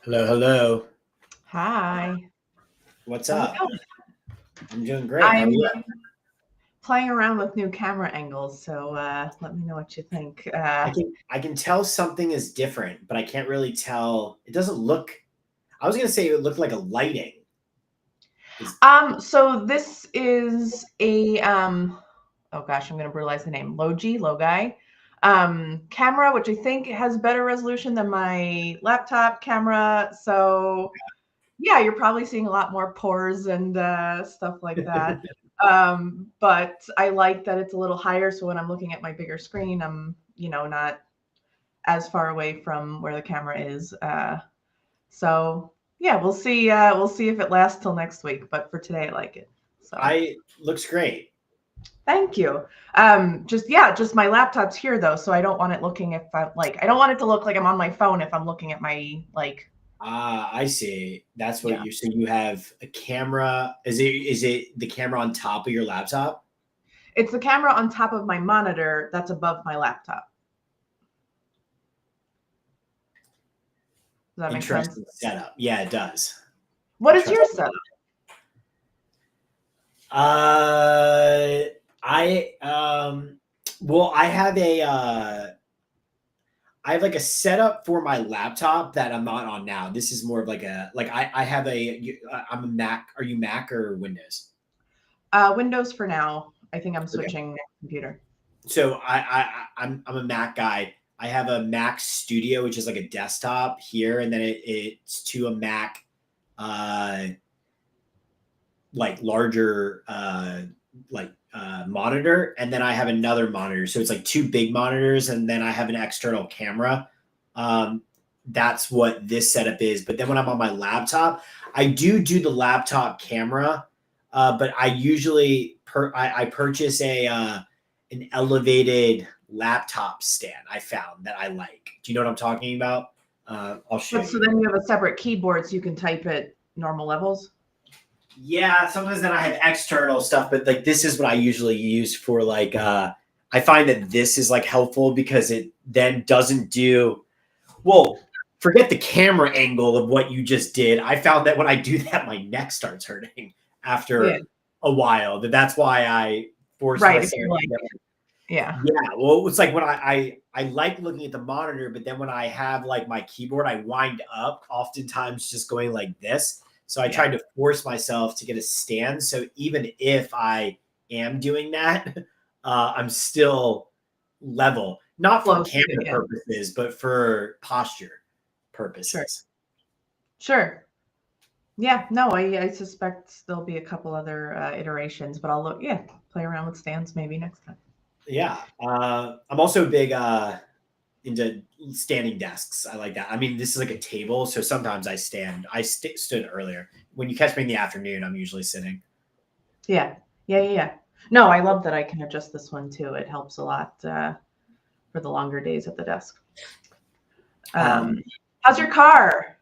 Hello, hello. Hi. What's How's it up? going? I'm doing great. How are I'm you? playing around with new camera angles, so let me know what you think. I can tell something is different, but I can't really tell. It doesn't look. I was gonna say it looked like a lighting. Is So this is a oh gosh, I'm gonna brutalize the name. Logi camera, which I think has better resolution than my laptop camera. So yeah, you're probably seeing a lot more pores and stuff like that. But I like that it's a little higher, so when I'm looking at my bigger screen, I'm not as far away from where the camera is. So yeah, we'll see. We'll see if it lasts till next week. But for today, I like it. So I looks great. thank you. Just my laptop's here though, so I don't want it looking if I like. I don't want it to look like I'm on my phone if I'm looking at my like. Ah, I see. That's what Yeah, you. So you have a camera. Is it the camera on top of your laptop? it's the camera on top of my monitor that's above my laptop. Does that make sense? Interesting setup. Yeah, it does. What is your Interesting. setup? Uh, I well, I have like a setup for my laptop that I'm not on now. This is more of like I have I'm a Mac. Are you Mac or Windows? Windows for now. I think I'm Okay. switching next computer. So I'm a Mac guy. I have a Mac Studio, which is like a desktop here, and then it's to a Mac, uh, like larger monitor, and then I have another monitor. So it's like two big monitors, and then I have an external camera. Um, that's what this setup is. But then when I'm on my laptop, I do the laptop camera, but I usually I purchase a an elevated laptop stand. I found that I like. Do you know what I'm talking about? I'll show But so you. then you have a separate keyboard so you can type at normal levels. Yeah, sometimes then I have external stuff, but like this is what I usually use for I find that this is like helpful because it then doesn't do well, forget the camera angle of what you just did. I found that when I do that, my neck starts hurting Yeah. after a while. That's why I force Right. If myself you're to like, get yeah. yeah, well, it's like when I like looking at the monitor, but then when I have like my keyboard, I wind up oftentimes just going like this. So I Yeah. tried to force myself to get a stand. So even if I am doing that, I'm still level, not for Close to camera it. Yeah. purposes, but for posture Sure. purposes. Sure. Yeah. No, I suspect there'll be a couple other iterations, but I'll look, yeah, play around with stands maybe next time. Yeah, I'm also big into standing desks. I like that. I mean, this is like a table, so sometimes I stand. Stood earlier. When you catch me in the afternoon, I'm usually sitting. Yeah. Yeah. Yeah. Yeah. No, I love that I can adjust this one too. It helps a lot for the longer days at the desk. Um, Um, how's your car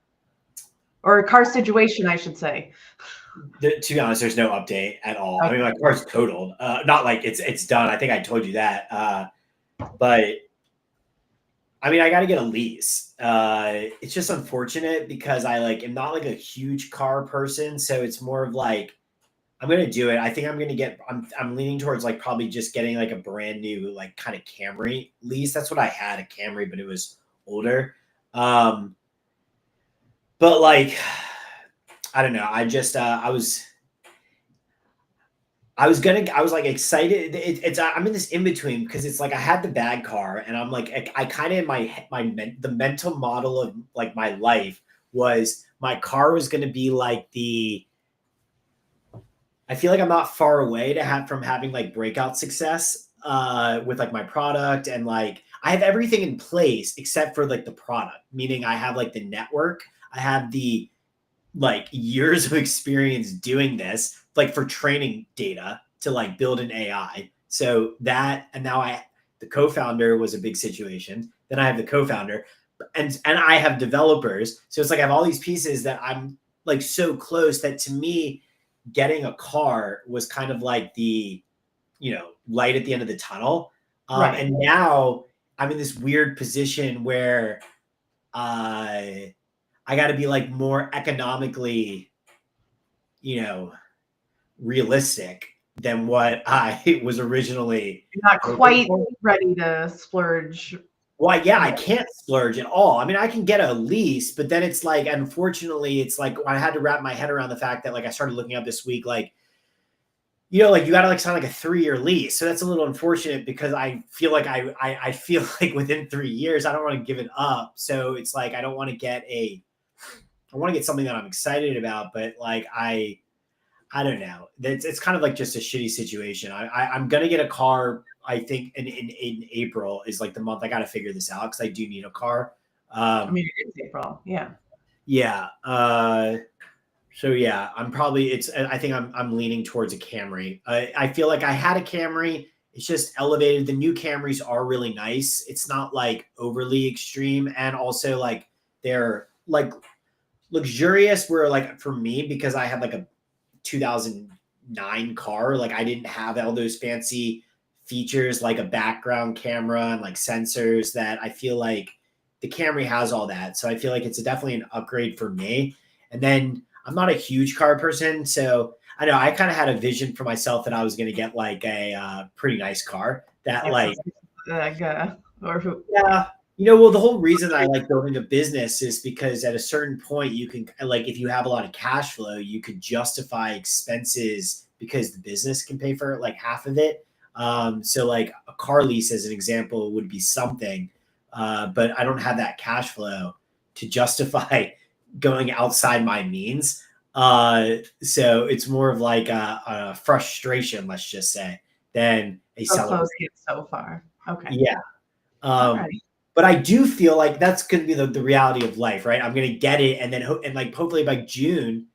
or car situation, I should say? to be honest, there's no update at all. I mean, Okay. my car's totaled. Not like it's done. I think I told you that. But I mean, I got to get a lease. It's just unfortunate because I like am not like a huge car person, so it's more of like I'm gonna do it. I think I'm gonna get. I'm leaning towards like probably just getting like a brand new like kind of Camry lease. That's what I had, a Camry, but it was older. Um, but like I don't know. I was like excited. It's I'm in this in between because it's like I had the bad car and I'm like I kind of in the mental model of like my life was my car was going to be like the I feel like I'm not far away to have from having like breakout success with like my product and like I have everything in place except for like the product, meaning I have like the network, I have the like years of experience doing this, like for training data to like build an AI. So that, and now the co-founder was a big situation. Then I have the co-founder, and I have developers. So it's like I have all these pieces that I'm like so close that to me, getting a car was kind of like the light at the end of the tunnel. Right. And now I'm in this weird position where uh I got to be like more economically, realistic than what I was originally Not hoping quite for. ready to splurge. Well, yeah, I Yeah. can't splurge at all. I mean, I can get a lease, but then it's like, unfortunately, it's like I had to wrap my head around the fact that like I started looking up this week, like, like you got to like sign like a 3-year lease. So that's a little unfortunate because I feel like I feel like within 3 years, I don't want to give it up. So it's like, I don't want to I want to get something that I'm excited about, but like, I don't know. It's kind of like just a shitty situation. I'm gonna get a car. I think in April is like the month I got to figure this out because I do need a car. I mean, it is April. Yeah. Yeah. So yeah, I'm probably I think I'm leaning towards a Camry. I feel like I had a Camry. It's just elevated. The new Camrys are really nice. It's not like overly extreme, and also like they're like luxurious. Where like for me, because I had like a 2009 car, like I didn't have all those fancy features like a background camera and like sensors that I feel like the Camry has all that. So I feel like it's definitely an upgrade for me. And then I'm not a huge car person, so I know I kind of had a vision for myself that I was going to get like a pretty nice car that like Or who? yeah. Well, the whole reason I like building a business is because at a certain point, you can, like, if you have a lot of cash flow, you could justify expenses because the business can pay for like half of it. So, like, a car lease, as an example, would be something, but I don't have that cash flow to justify going outside my means. So it's more of like a frustration, let's just say, than a So close celebration. yet so far. Okay. Yeah. All Um, right. but I do feel like that's going to be the reality of life, right? I'm going to get it, and then and like hopefully by June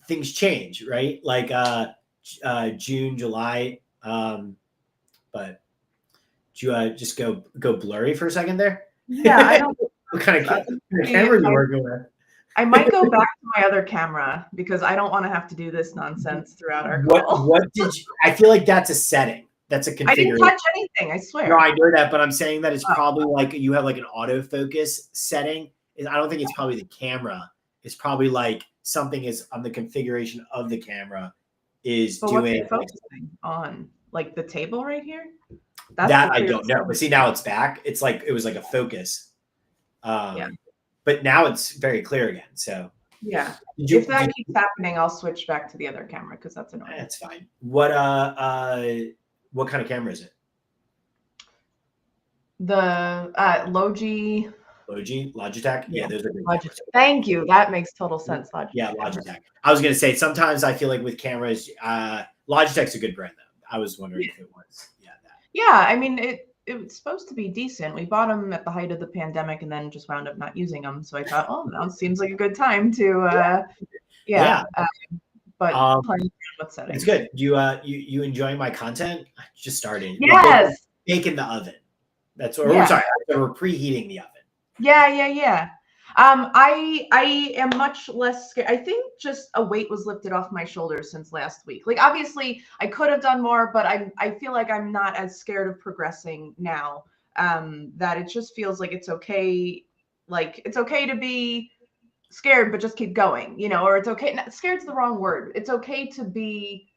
things change, right? Like June, July. But do you just go blurry for a second there? Yeah, I don't. What kind of, If camera are you working with? I might go back to my other camera because I don't want to have to do this nonsense throughout our call. What did you? I feel like that's a setting. That's a I didn't configuration. touch anything. I No, swear. I know that, but I'm saying that it's Oh. probably like you have like an autofocus setting. I don't think it's probably the camera. It's probably like something is on the configuration of the camera is But what's doing it focusing on? Like the table right here? that. the I clear don't know. But see, now it's back. It's like it was like a focus. Yeah. But now it's very clear again. So Yeah. did If that keeps happening, I'll switch back to the other camera because that's annoying. That's fine. What kind of camera is it? The Logi. Logitech. Yeah, those are good Logitech. cameras. Thank you. That makes total sense. Logitech. Yeah, Logitech. I was gonna say sometimes I feel like with cameras, Logitech's a good brand though. I was wondering if it was. Yeah, that. Yeah, I mean it was supposed to be decent. We bought them at the height of the pandemic and then just wound up not using them. So I thought, oh, now seems like a good time to but playing with settings. It's good. You enjoying my content? I just started. Yes. Bake in the oven. That's what we're sorry. We're preheating the oven. Yeah. I am much less scared. I think just a weight was lifted off my shoulders since last week. Like obviously I could have done more, but I feel like I'm not as scared of progressing now. That it just feels like it's okay. Like it's okay to be scared, but just keep going, or it's okay. Scared's the wrong word. It's okay to be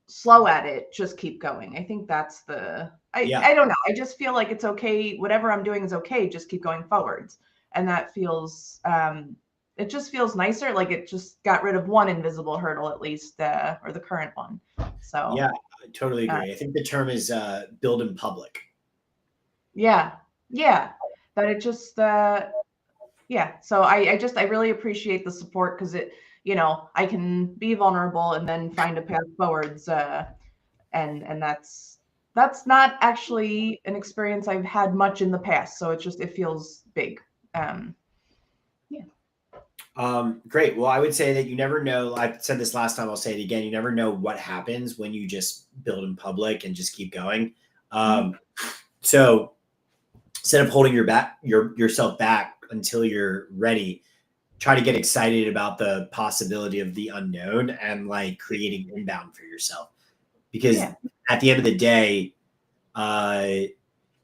slow at it, just keep going. I think that's I don't know. I just feel like it's okay. Whatever I'm doing is okay. Just keep going forwards. And that feels, it just feels nicer. Like it just got rid of one invisible hurdle at least, or the current one. So yeah, I totally agree. I think the term is build in public. Yeah. That it just, yeah. So I really appreciate the support because it, I can be vulnerable and then find a path forwards. And that's not actually an experience I've had much in the past. So it feels big. Great. Well, I would say that you never know. I said this last time. I'll say it again. You never know what happens when you just build in public and just keep going. So instead of holding yourself back until you're ready, try to get excited about the possibility of the unknown and like creating inbound for yourself. Because at the end of the day,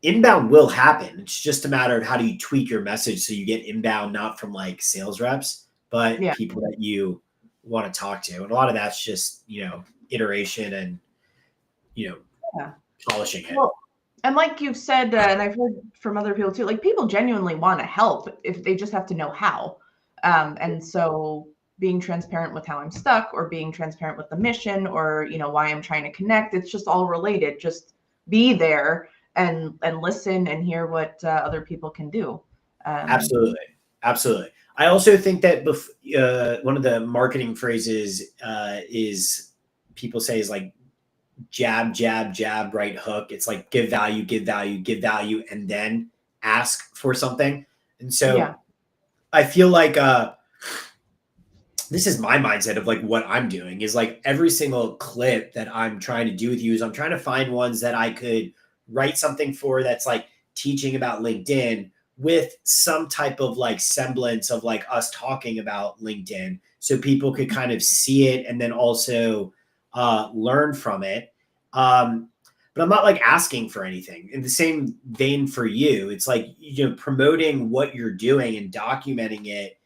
inbound will happen. It's just a matter of how do you tweak your message so you get inbound, not from like sales reps, but Yeah. people that you want to talk to. And a lot of that's just, iteration and, Yeah. polishing it. Well, and like you've said, and I've heard from other people too, like people genuinely want to help if they just have to know how. And so being transparent with how I'm stuck, or being transparent with the mission, or why I'm trying to connect, it's just all related. Just be there and listen and hear what other people can do. Absolutely. Absolutely. I also think that one of the marketing phrases is people say is like jab, jab, jab, right hook. It's like give value, give value, give value, and then ask for something. And so Yeah. I feel like this is my mindset of like what I'm doing is like every single clip that I'm trying to do with you is I'm trying to find ones that I could write something for that's like teaching about LinkedIn with some type of like semblance of like us talking about LinkedIn so people could kind of see it and then also learn from it. But I'm not like asking for anything. In the same vein for you, it's like promoting what you're doing and documenting it.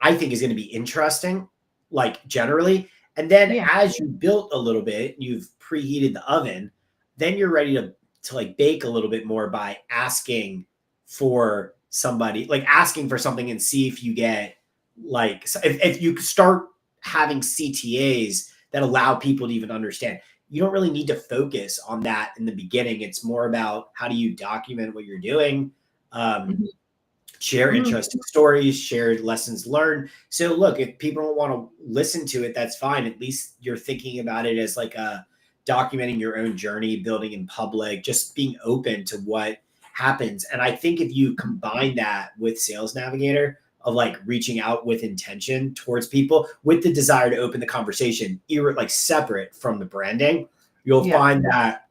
I think is going to be interesting, like generally. And then Yeah. as you built a little bit, you've preheated the oven, then you're ready to like bake a little bit more by asking for somebody, like asking for something and see if you get like if you start having CTAs that allow people to even understand. You don't really need to focus on that in the beginning. It's more about how do you document what you're doing, share interesting stories, share lessons learned. So look, if people don't want to listen to it, that's fine. At least you're thinking about it as like a documenting your own journey, building in public, just being open to what happens. And I think if you combine that with Sales Navigator, of like reaching out with intention towards people with the desire to open the conversation, like separate from the branding, you'll find that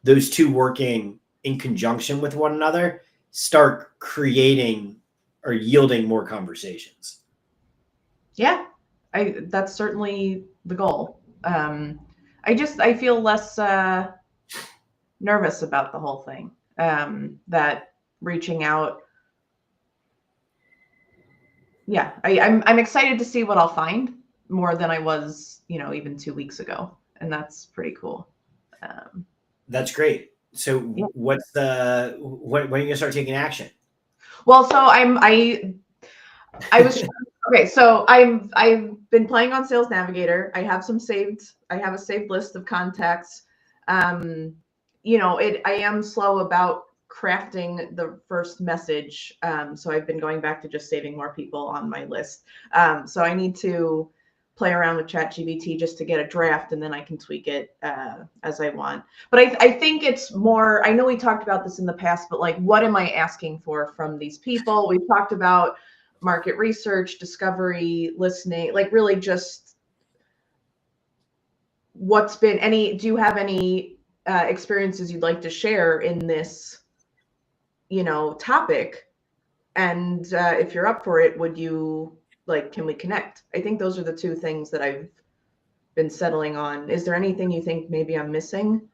those two working in conjunction with one another start creating or yielding more conversations. Yeah, that's certainly the goal. I feel less nervous about the whole thing. That reaching out. Yeah, I'm excited to see what I'll find more than I was, even 2 weeks ago, and that's pretty cool. That's great. So Yeah. when are you gonna start taking action? Well, so I was okay. So I've been playing on Sales Navigator. I have a saved list of contacts. I am slow about crafting the first message. So I've been going back to just saving more people on my list. So I need to play around with ChatGPT just to get a draft, and then I can tweak it as I want. But I think it's more, I know we talked about this in the past, but like, what am I asking for from these people? We've talked about market research, discovery, listening, like really just do you have any experiences you'd like to share in this, topic? And if you're up for it, would you can we connect? I think those are the two things that I've been settling on. Is there anything you think maybe I'm missing?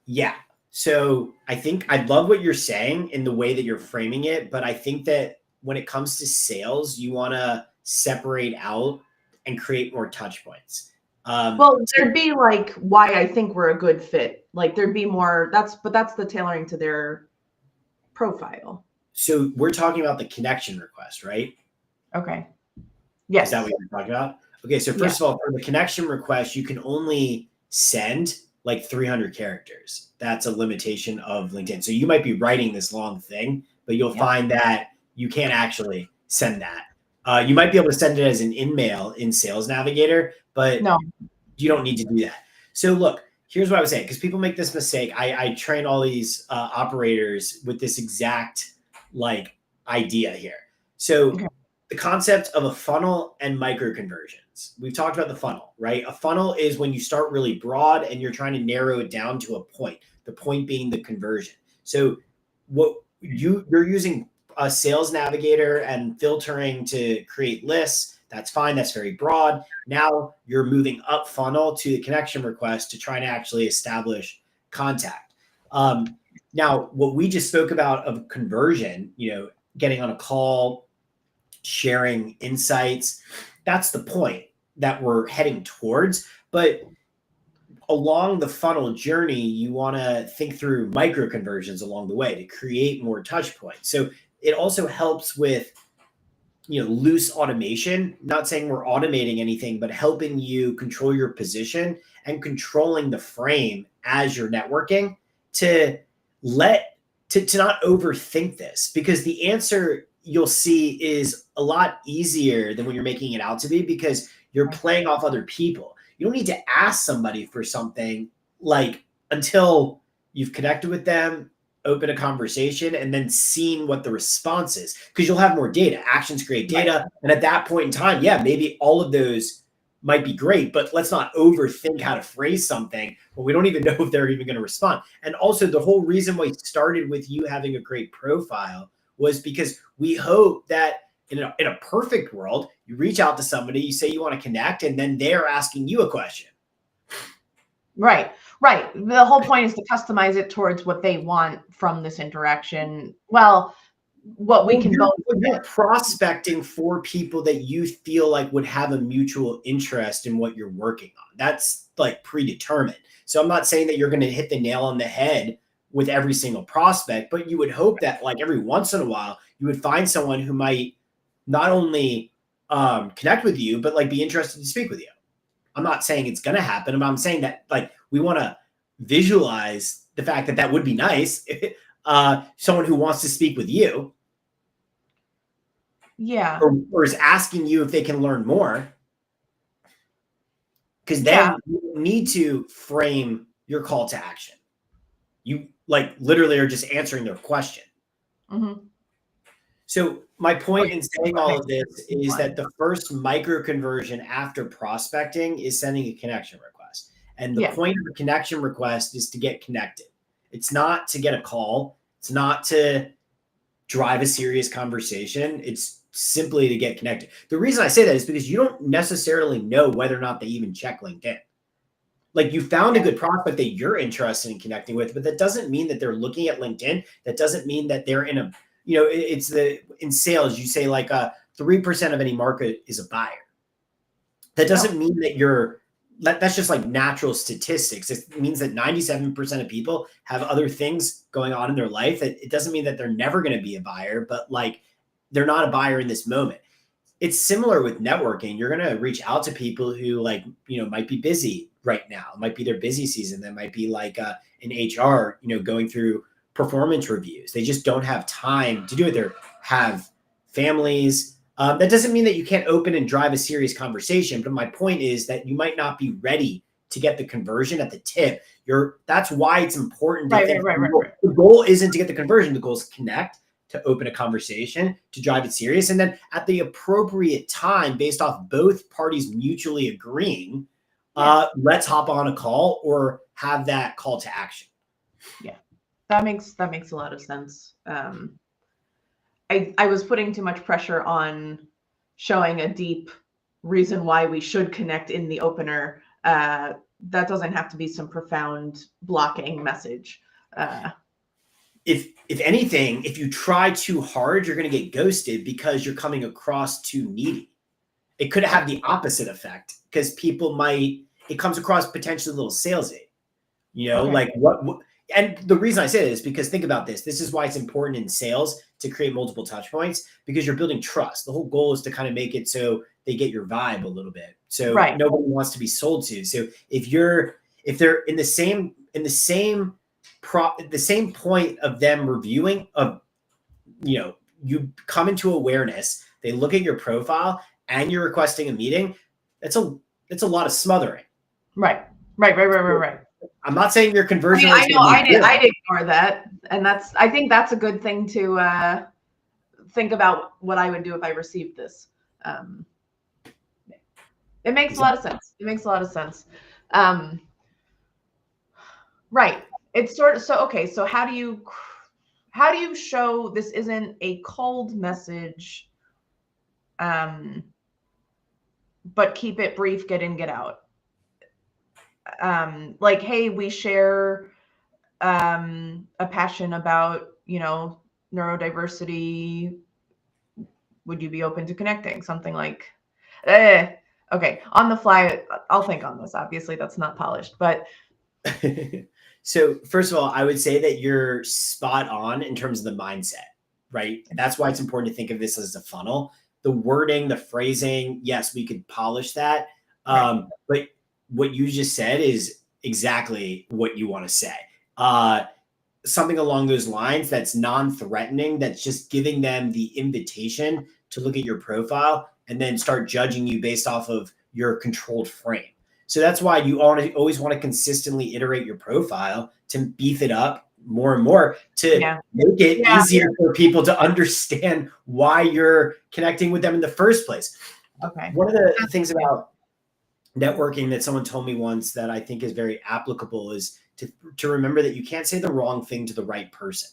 Yeah. So I think I love what you're saying in the way that you're framing it, but I think that when it comes to sales, you want to separate out and create more touch points. Well, there'd be like why I think we're a good fit. Like there'd be more, that's the tailoring to their profile. So we're talking about the connection request, right? Okay. Yes. Is that what you're talking about? Okay. So first of all, for the connection request, you can only send like 300 characters. That's a limitation of LinkedIn. So you might be writing this long thing, but you'll find that you can't actually send that. You might be able to send it as an in-mail in Sales Navigator, but you don't need to do that. So look, here's what I was saying, because people make this mistake. I train all these operators with this exact like idea here. So the concept of a funnel and micro conversions. We've talked about the funnel, right? A funnel is when you start really broad and you're trying to narrow it down to a point, the point being the conversion. So what you're using a Sales Navigator and filtering to create lists. That's fine. That's very broad. Now you're moving up funnel to the connection request to try to actually establish contact. Now, what we just spoke about of conversion, getting on a call, sharing insights, that's the point that we're heading towards. But along the funnel journey, you want to think through micro conversions along the way to create more touch points. So it also helps with loose automation. Not saying we're automating anything, but helping you control your position and controlling the frame as you're networking to not overthink this, because the answer you'll see is a lot easier than when you're making it out to be, because you're playing off other people. You don't need to ask somebody for something until you've connected with them, open a conversation, and then seeing what the response is, because you'll have more data. Actions create data. And at that point in time, maybe all of those might be great, but let's not overthink how to phrase something when we don't even know if they're even going to respond. And also, the whole reason why it started with you having a great profile was because we hope that in a perfect world, you reach out to somebody, you say you want to connect, and then they're asking you a question. Right. The whole point is to customize it towards what they want from this interaction. Well, what we can both. You're prospecting for people that you feel like would have a mutual interest in what you're working on. That's predetermined. So I'm not saying that you're going to hit the nail on the head with every single prospect, but you would hope that every once in a while you would find someone who might not only connect with you, but be interested to speak with you. I'm not saying it's going to happen, but I'm saying that we want to visualize the fact that that would be nice. Someone who wants to speak with you. Yeah. Or is asking you if they can learn more. Because then you need to frame your call to action. You literally are just answering their question. Mm-hmm. So my point in saying all of this is that the first micro conversion after prospecting is sending a connection request. And the point of a connection request is to get connected. It's not to get a call. It's not to drive a serious conversation. It's simply to get connected. The reason I say that is because you don't necessarily know whether or not they even check LinkedIn. You found a good prospect that you're interested in connecting with, but that doesn't mean that they're looking at LinkedIn. That doesn't mean that they're in a, in sales, you say 3% of any market is a buyer. That doesn't mean that that's just natural statistics. It means that 97% of people have other things going on in their life. It doesn't mean that they're never going to be a buyer, but they're not a buyer in this moment. It's similar with networking. You're going to reach out to people who might be busy right now. It might be their busy season. That might be in HR, going through performance reviews. They just don't have time to do it. They have families. That doesn't mean that you can't open and drive a serious conversation. But my point is that you might not be ready to get the conversion at the tip. That's why it's important to think. The goal isn't to get the conversion. The goal is to connect, to open a conversation, to drive it serious. And then at the appropriate time, based off both parties mutually agreeing, let's hop on a call or have that call to action. Yeah, that makes a lot of sense. I was putting too much pressure on showing a deep reason why we should connect in the opener. That doesn't have to be some profound blocking message. If anything, if you try too hard, you're going to get ghosted because you're coming across too needy. It could have the opposite effect, because it comes across potentially a little salesy, what, and the reason I say this is because think about this. This is why it's important in sales to create multiple touch points, because you're building trust. The whole goal is to kind of make it so they get your vibe a little bit. So nobody wants to be sold to. So if they're in the same point of them reviewing you come into awareness, they look at your profile and you're requesting a meeting, it's a lot of smothering. Right. I'm not saying your conversion. I know I'd ignore that. And I think that's a good thing to think about what I would do if I received this. It makes a lot of sense. Right. It's sort of, so how do you show this isn't a cold message, but keep it brief, get in, get out? Hey, we share a passion about, neurodiversity, would you be open to connecting? Something like, okay, on the fly, I'll think on this. Obviously, that's not polished, but So first of all, I would say that you're spot on in terms of the mindset, right? That's why it's important to think of this as a funnel. The wording, the phrasing, yes, we could polish that. right. But what you just said is exactly what you want to say. Uh, Something along those lines that's non-threatening, that's just giving them the invitation to look at your profile and then start judging you based off of your controlled frame. So that's why you always want to consistently iterate your profile to beef it up more and more to Yeah. make it Yeah. easier for people to understand why you're connecting with them in the first place. Okay. One of the things about networking that someone told me once that I think is very applicable is to remember that you can't say the wrong thing to the right person.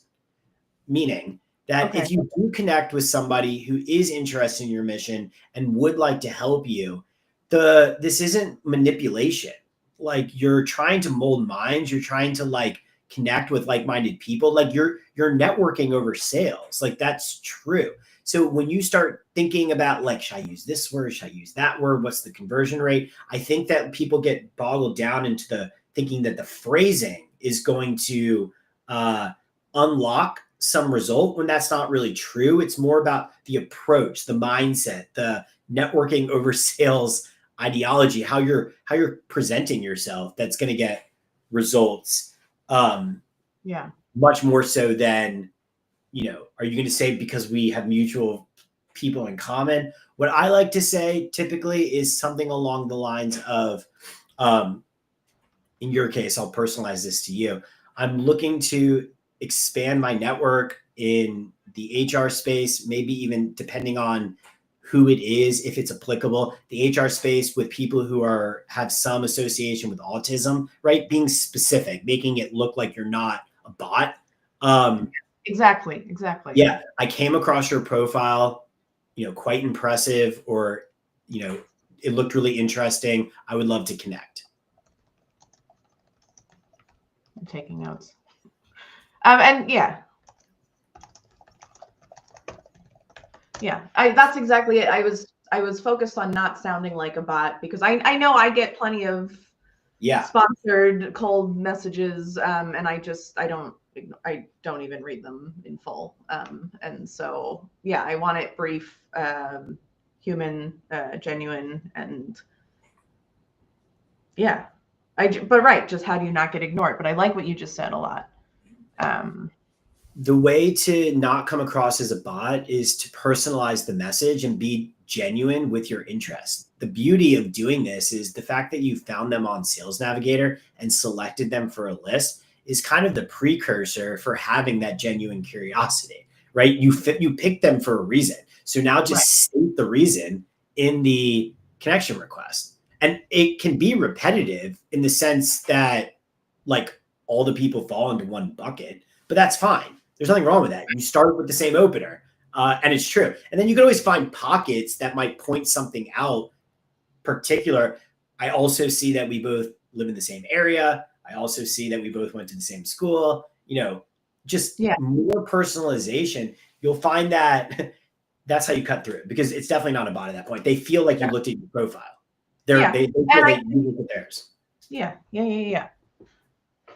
Meaning that Okay. if you do connect with somebody who is interested in your mission and would like to help you, this isn't manipulation. Like you're trying to mold minds, you're trying to like connect with like-minded people. Like you're networking over sales. Like that's true. So when you start thinking about like, should I use this word? Should I use that word? What's the conversion rate? I think that people get boggled down into the thinking that the phrasing is going to unlock some result when that's not really true. It's more about the approach, the mindset, the networking over sales ideology, how you're presenting yourself that's going to get results. Yeah. Much more so than, are you going to say because we have mutual people in common? What I like to say typically is something along the lines of, in your case, I'll personalize this to you. I'm looking to expand my network in the HR space, maybe even depending on who it is, if it's applicable, the HR space with people who have some association with autism, right? Being specific, making it look like you're not a bot. Exactly. Yeah, I came across your profile, quite impressive, or, it looked really interesting. I would love to connect. I'm taking notes. And yeah. That's exactly it. I was focused on not sounding like a bot because I know I get plenty of sponsored cold messages, and I don't even read them in full. And so I want it brief, human, genuine, and but right, just how do you not get ignored? But I like what you just said a lot. The way to not come across as a bot is to personalize the message and be genuine with your interest. The beauty of doing this is the fact that you found them on Sales Navigator and selected them for a list is kind of the precursor for having that genuine curiosity, right? You picked them for a reason. So now just state the reason in the connection request. And it can be repetitive in the sense that like all the people fall into one bucket, but that's fine. There's nothing wrong with that. You start with the same opener, and it's true. And then you can always find pockets that might point something out particular. I also see that we both live in the same area. I also see that we both went to the same school. Just more personalization. You'll find that that's how you cut through it because it's definitely not a bot at that point. They feel like you looked at your profile. They feel like you look at theirs.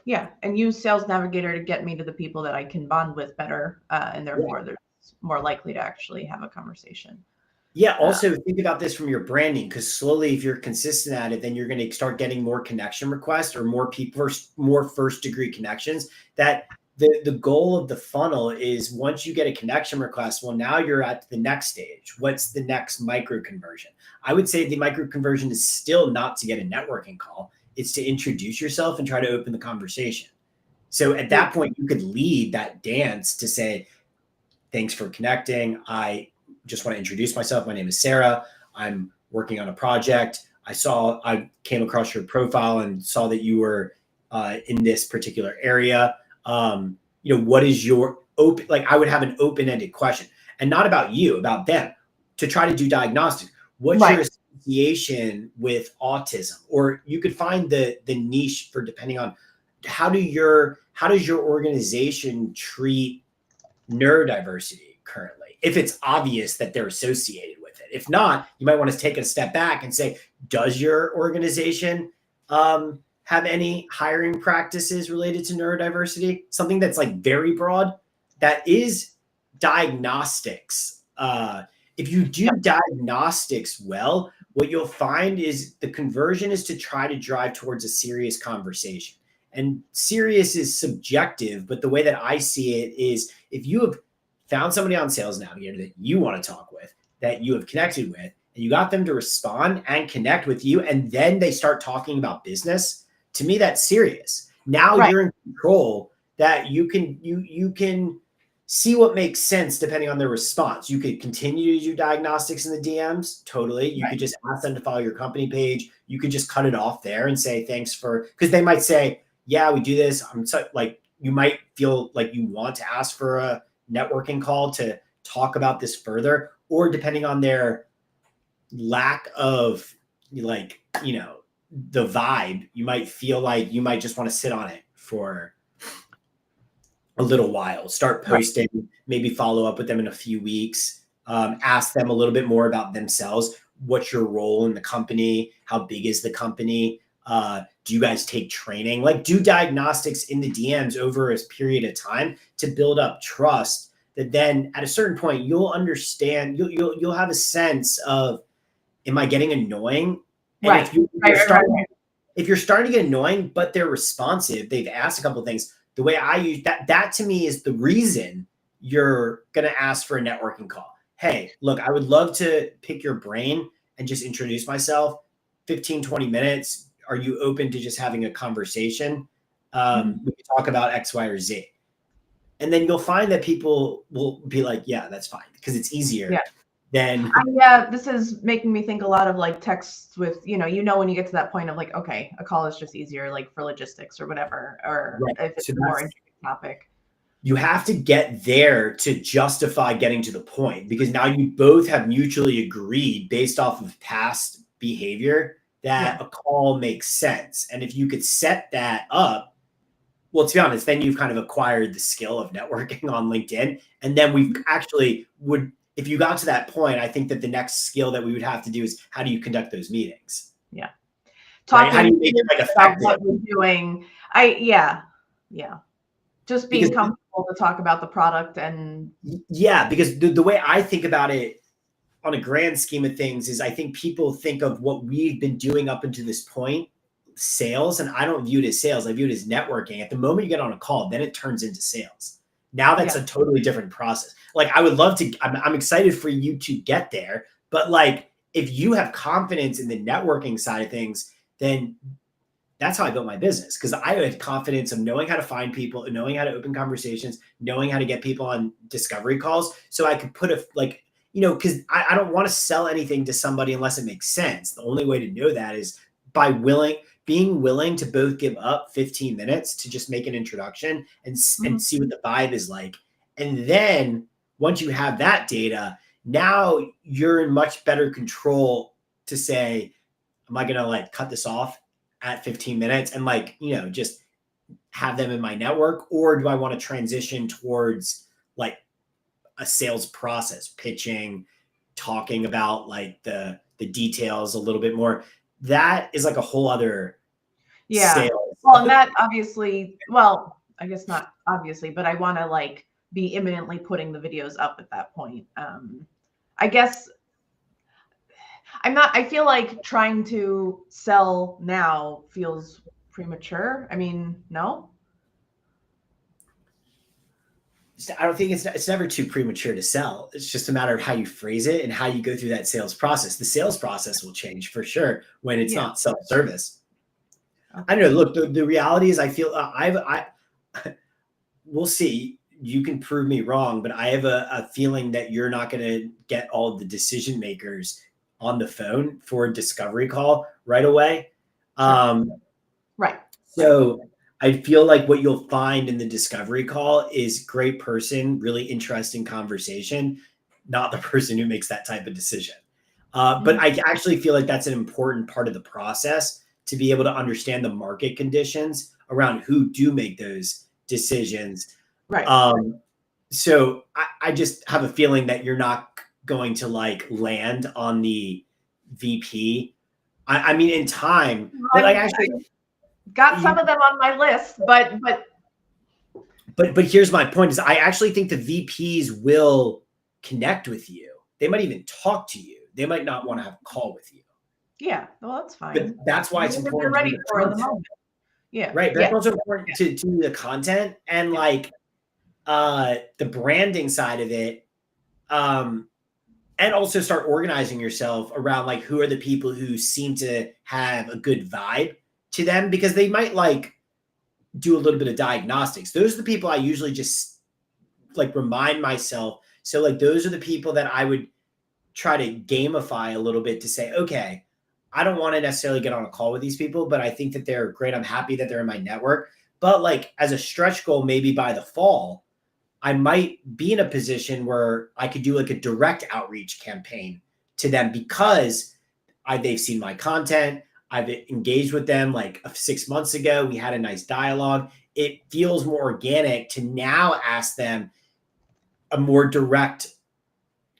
Yeah, and use Sales Navigator to get me to the people that I can bond with better, and therefore they're more likely to actually have a conversation. Yeah, also think about this from your branding, because slowly, if you're consistent at it, then you're going to start getting more connection requests or more people, more first degree connections. That the goal of the funnel is once you get a connection request, well, now you're at the next stage. What's the next micro conversion? I would say the micro conversion is still not to get a networking call. It's to introduce yourself and try to open the conversation. So at that point, you could lead that dance to say, thanks for connecting. I just want to introduce myself. My name is Sarah. I'm working on a project. I came across your profile and saw that you were in this particular area. What is your open, like I would have an open-ended question and not about you, about them, to try to do diagnostics. What's your association with autism? Or you could find the niche for depending on does your organization treat neurodiversity currently, if it's obvious that they're associated with it? If not, you might want to take a step back and say, does your organization have any hiring practices related to neurodiversity? Something that's like very broad, that is diagnostics. If you do diagnostics well, what you'll find is the conversion is to try to drive towards a serious conversation. And serious is subjective, but the way that I see it is, if you have found somebody on Sales Navigator that you want to talk with, that you have connected with, and you got them to respond and connect with you, and then they start talking about business, to me, that's serious. Now you're in control, that you can see what makes sense depending on their response. You could continue to do diagnostics in the DMs. Totally. You could just ask them to follow your company page. You could just cut it off there and say, thanks for, because they might say, yeah, we do this. I'm so, like, you might feel like you want to ask for a networking call to talk about this further, or depending on their lack of, like, you know, the vibe, you might feel like you might just want to sit on it for a little while, start posting, maybe follow up with them in a few weeks, ask them a little bit more about themselves. What's your role in the company? How big is the company? Do you guys take training? Like, do diagnostics in the DMs over a period of time to build up trust, that then at a certain point you'll understand, you'll have a sense of, am I getting annoying? And if you're starting to get annoying, but they're responsive, they've asked a couple of things, the way I use that to me is the reason you're going to ask for a networking call. Hey, look, I would love to pick your brain and just introduce myself. 15, 20 minutes. Are you open to just having a conversation? We can talk about X, Y, or Z. And then you'll find that people will be like, yeah, that's fine, because it's easier than. Yeah, this is making me think a lot of like texts with, when you get to that point of like, okay, a call is just easier, like for logistics or whatever, or if it's a more interesting topic. You have to get there to justify getting to the point, because now you both have mutually agreed based off of past behavior that a call makes sense. And if you could set that up, well, to be honest, then you've kind of acquired the skill of networking on LinkedIn. And then we actually would, if you got to that point, I think that the next skill that we would have to do is, how do you conduct those meetings? Yeah. Talking how do you make it like effective? What we're doing. Just being comfortable to talk about the product. And because the way I think about it on a grand scheme of things is, I think people think of what we've been doing up until this point, sales, and I don't view it as sales. I view it as networking. At the moment you get on a call, then it turns into sales. Now that's a totally different process. Like, I would love to, I'm excited for you to get there, but like, if you have confidence in the networking side of things, then that's how I built my business, because I had confidence of knowing how to find people, knowing how to open conversations, knowing how to get people on discovery calls. So I could put because I don't want to sell anything to somebody unless it makes sense. The only way to know that is by being willing to both give up 15 minutes to just make an introduction and see what the vibe is like. And then once you have that data, now you're in much better control to say, am I going to like cut this off at 15 minutes and like, just have them in my network? Or do I want to transition towards like a sales process, pitching, talking about like the details a little bit more? That is like a whole other sales. Well, and that obviously, I guess not obviously, but I want to like be imminently putting the videos up at that point. I guess I feel like trying to sell now feels premature. I mean, no? I don't think it's never too premature to sell. It's just a matter of how you phrase it and how you go through that sales process. The sales process will change for sure when it's not self-service. Okay. I don't know. Look, the reality is, I feel we'll see. You can prove me wrong, but I have a feeling that you're not going to get all the decision makers on the phone for a discovery call right away. Right. So I feel like what you'll find in the discovery call is great person, really interesting conversation, not the person who makes that type of decision. But I actually feel like that's an important part of the process, to be able to understand the market conditions around who do make those decisions. Right. So I just have a feeling that you're not going to like land on the VP. I mean, in time, but like actually got some of them on my list, but here's my point: is I actually think the VPs will connect with you. They might even talk to you. They might not want to have a call with you. Yeah, well, that's fine. But that's why it's important. You're ready for in the moment. Yeah. Right. But it's also important to do the content and like the branding side of it. And also start organizing yourself around like who are the people who seem to have a good vibe to them, because they might like do a little bit of diagnostics. Those are the people I usually just like remind myself. So like those are the people that I would try to gamify a little bit to say, okay, I don't want to necessarily get on a call with these people, but I think that they're great. I'm happy that they're in my network. But like as a stretch goal, maybe by the fall, I might be in a position where I could do like a direct outreach campaign to them because they've seen my content. I've engaged with them like 6 months ago. We had a nice dialogue. It feels more organic to now ask them a more direct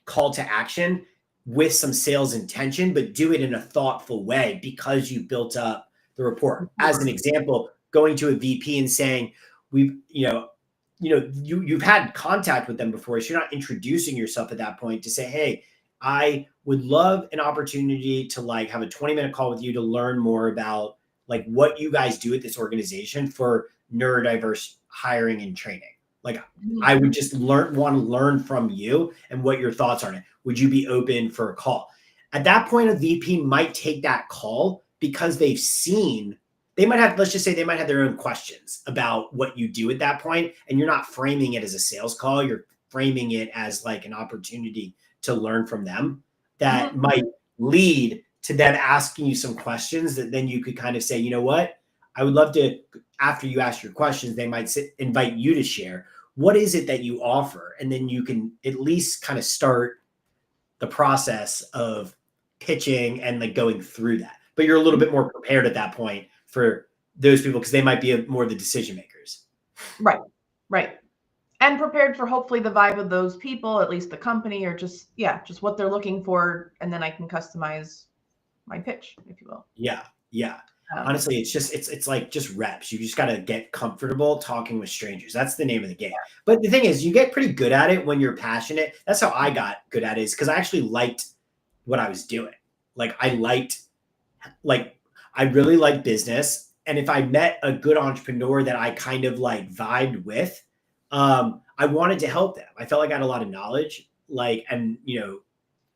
call to action with some sales intention, but do it in a thoughtful way because you built up the rapport. As an example, going to a VP and saying, you've had contact with them before, so you're not introducing yourself at that point to say, hey, I would love an opportunity to like have a 20-minute call with you to learn more about like what you guys do at this organization for neurodiverse hiring and training. Like I would just want to learn from you and what your thoughts are on it. Would you be open for a call? At that point, a VP might take that call because they've seen. They might have, let's just say they might have their own questions about what you do at that point, and you're not framing it as a sales call. You're framing it as like an opportunity to learn from them that might lead to them asking you some questions that then you could kind of say, you know what, I would love to, after you ask your questions, they might invite you to share. What is it that you offer? And then you can at least kind of start the process of pitching and like going through that. But you're a little bit more prepared at that point for those people because they might be more the decision makers. Right. And prepared for hopefully the vibe of those people, at least the company, or just what they're looking for. And then I can customize my pitch, if you will. Yeah. Honestly, it's like just reps. You just got to get comfortable talking with strangers. That's the name of the game. But the thing is, you get pretty good at it when you're passionate. That's how I got good at it, is because I actually liked what I was doing. Like I really liked business. And if I met a good entrepreneur that I kind of like vibed with, I wanted to help them. I felt like I had a lot of knowledge, and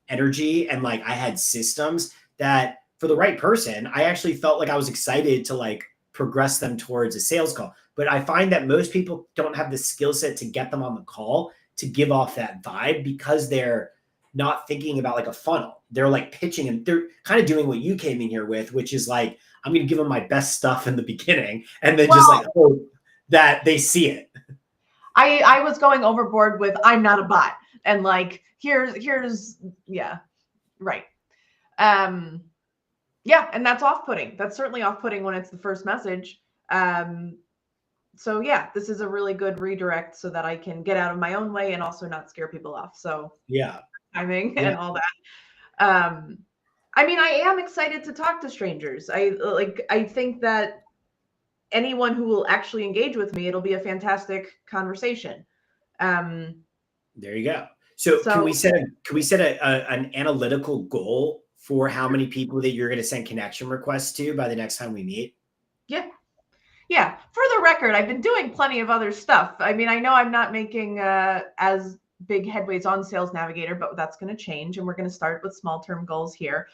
energy, and like I had systems that for the right person, I actually felt like I was excited to like progress them towards a sales call. But I find that most people don't have the skill set to get them on the call to give off that vibe because they're not thinking about like a funnel. They're like pitching and they're kind of doing what you came in here with, which is like, I'm going to give them my best stuff in the beginning and then just like hope that they see it. I was going overboard with I'm not a bot and like here's right. And that's off-putting. That's certainly off-putting when it's the first message. So yeah, this is a really good redirect so that I can get out of my own way and also not scare people off. So timing and all that. I mean, I am excited to talk to strangers. I think that anyone who will actually engage with me, it'll be a fantastic conversation. There you go. So can we set an analytical goal for how many people that you're going to send connection requests to by the next time we meet? Yeah. For the record, I've been doing plenty of other stuff. I mean, I know I'm not making as big headways on Sales Navigator, but that's going to change. And we're going to start with small term goals here,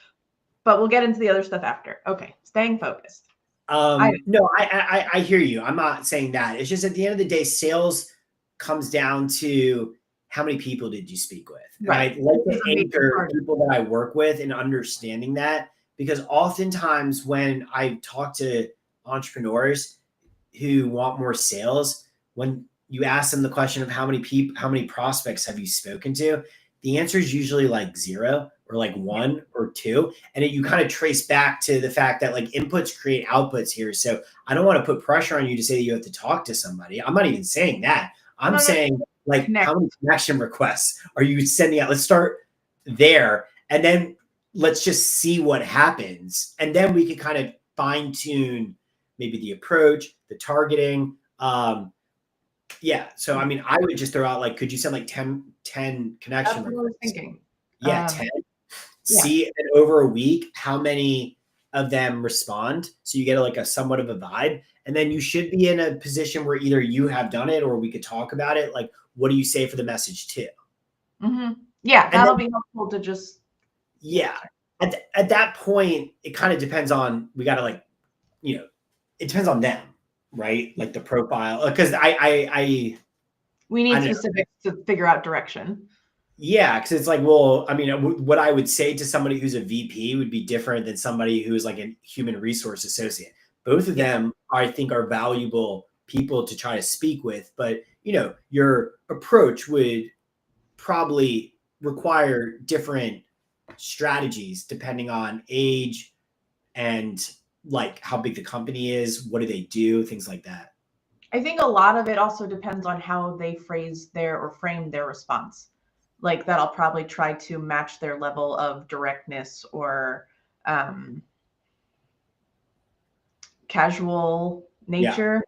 but we'll get into the other stuff after. Okay. Staying focused. No, I hear you. I'm not saying that. It's just at the end of the day, sales comes down to how many people did you speak with? Right. I like to anchor people that I work with and understanding that, because oftentimes when I talk to entrepreneurs who want more sales, when you ask them the question of how many prospects have you spoken to, the answer is usually like 0 or like 1 or 2. And then you kind of trace back to the fact that like inputs create outputs here. So I don't want to put pressure on you to say that you have to talk to somebody. I'm not even saying that. I'm No, no, saying like connect. how many connection requests are you sending out? Let's start there. And then let's just see what happens. And then we can kind of fine tune maybe the approach, the targeting. Yeah. So, I mean, I would just throw out like, could you send like 10 That's connection what I was requests? thinking. Yeah, 10. Yeah. See in over a week how many of them respond. So you get like a somewhat of a vibe. And then you should be in a position where either you have done it or we could talk about it. Like, what do you say for the message too? Yeah, And that'll then, be helpful to just. yeah. At that point, it kind of depends on, we got to like, you know, it depends on them, right? Like the profile. Because We need I don't know. specifics to figure out direction. Yeah, because it's like, well, I mean, what I would say to somebody who's a VP would be different than somebody who's like a human resource associate. Both of them, I think, are valuable people to try to speak with, but you know, your approach would probably require different strategies depending on age and like how big the company is, what do they do, things like that. I think a lot of it also depends on how they frame their response. Like that, I'll probably try to match their level of directness or casual Yeah. nature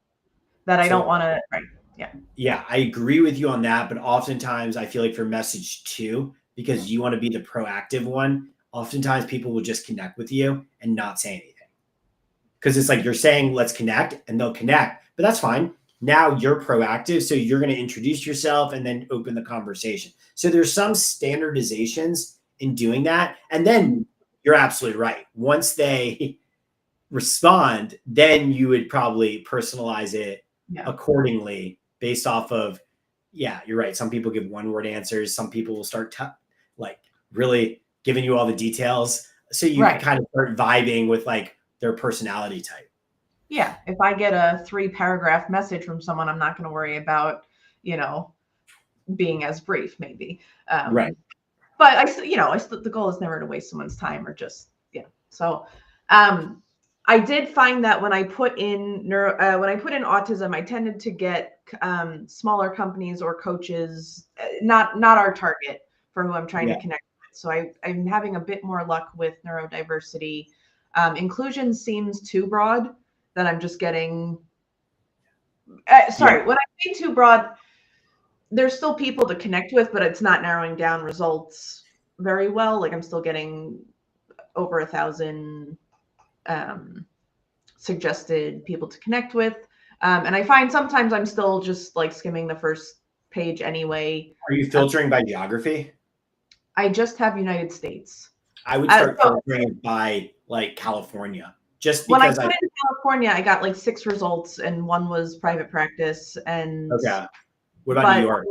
that I don't So want to. Right. Yeah. yeah, I agree with you on that. But oftentimes I feel like for message 2, because you want to be the proactive one, oftentimes people will just connect with you and not say anything. Because it's like you're saying, let's connect, and they'll connect, but that's fine. Now you're proactive. So you're going to introduce yourself and then open the conversation. So there's some standardizations in doing that. And then you're absolutely right. Once they respond, then you would probably personalize it accordingly based off of, yeah, you're right. Some people give 1-word answers. Some people will start like really giving you all the details. So you can kind of start vibing with like their personality type. Yeah. If I get a 3-paragraph message from someone, I'm not going to worry about, being as brief maybe. Right. But the goal is never to waste someone's time or just, yeah. So, I did find that when I put in autism, I tended to get smaller companies or coaches, not our target for who I'm trying to connect with. So I'm having a bit more luck with neurodiversity. Inclusion seems too broad that I'm just getting. When I say too broad, there's still people to connect with, but it's not narrowing down results very well. Like I'm still getting over 1,000 suggested people to connect with. And I find sometimes I'm still just like skimming the first page anyway. Are you filtering by geography? I just have United States. I would start filtering by like California. Just because when I put in California, I got like 6 results and one was private practice. And okay. What about New York?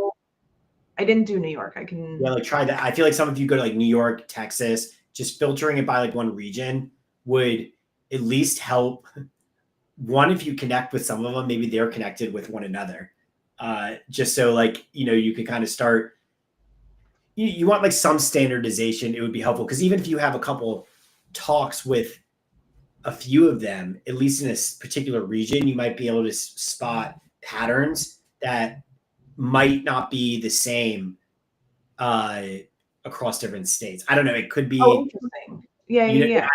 I didn't do New York. I can like try that. I feel like some of you go to like New York, Texas, just filtering it by like one region would at least help. One, if you connect with some of them, maybe they're connected with one another. Just so like, you could kind of start, you want like some standardization. It would be helpful. Cause even if you have a couple talks with a few of them, at least in this particular region, you might be able to spot patterns that might not be the same across different states. I don't know. It could be. Oh, interesting. Yeah.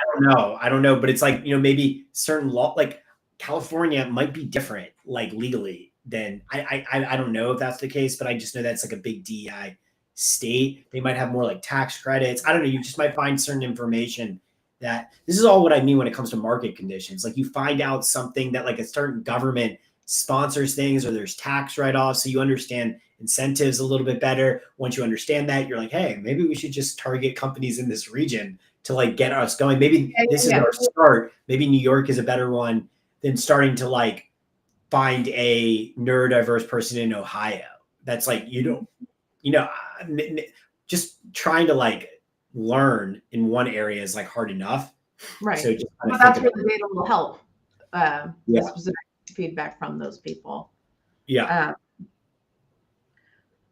I don't know. But it's like, maybe certain law, like California might be different, like legally than I don't know if that's the case, but I just know that's like a big DEI state. They might have more like tax credits. I don't know. You just might find certain information that this is all what I mean when it comes to market conditions. Like you find out something that like a certain government sponsors things or there's tax write-offs. So you understand incentives a little bit better. Once you understand that, you're like, hey, maybe we should just target companies in this region to like get us going. Maybe this is our start. Maybe New York is a better one than starting to like find a neurodiverse person in Ohio. That's like, just trying to like learn in one area is like hard enough. Right. So just but that's where the data will help. The specific feedback from those people. Yeah.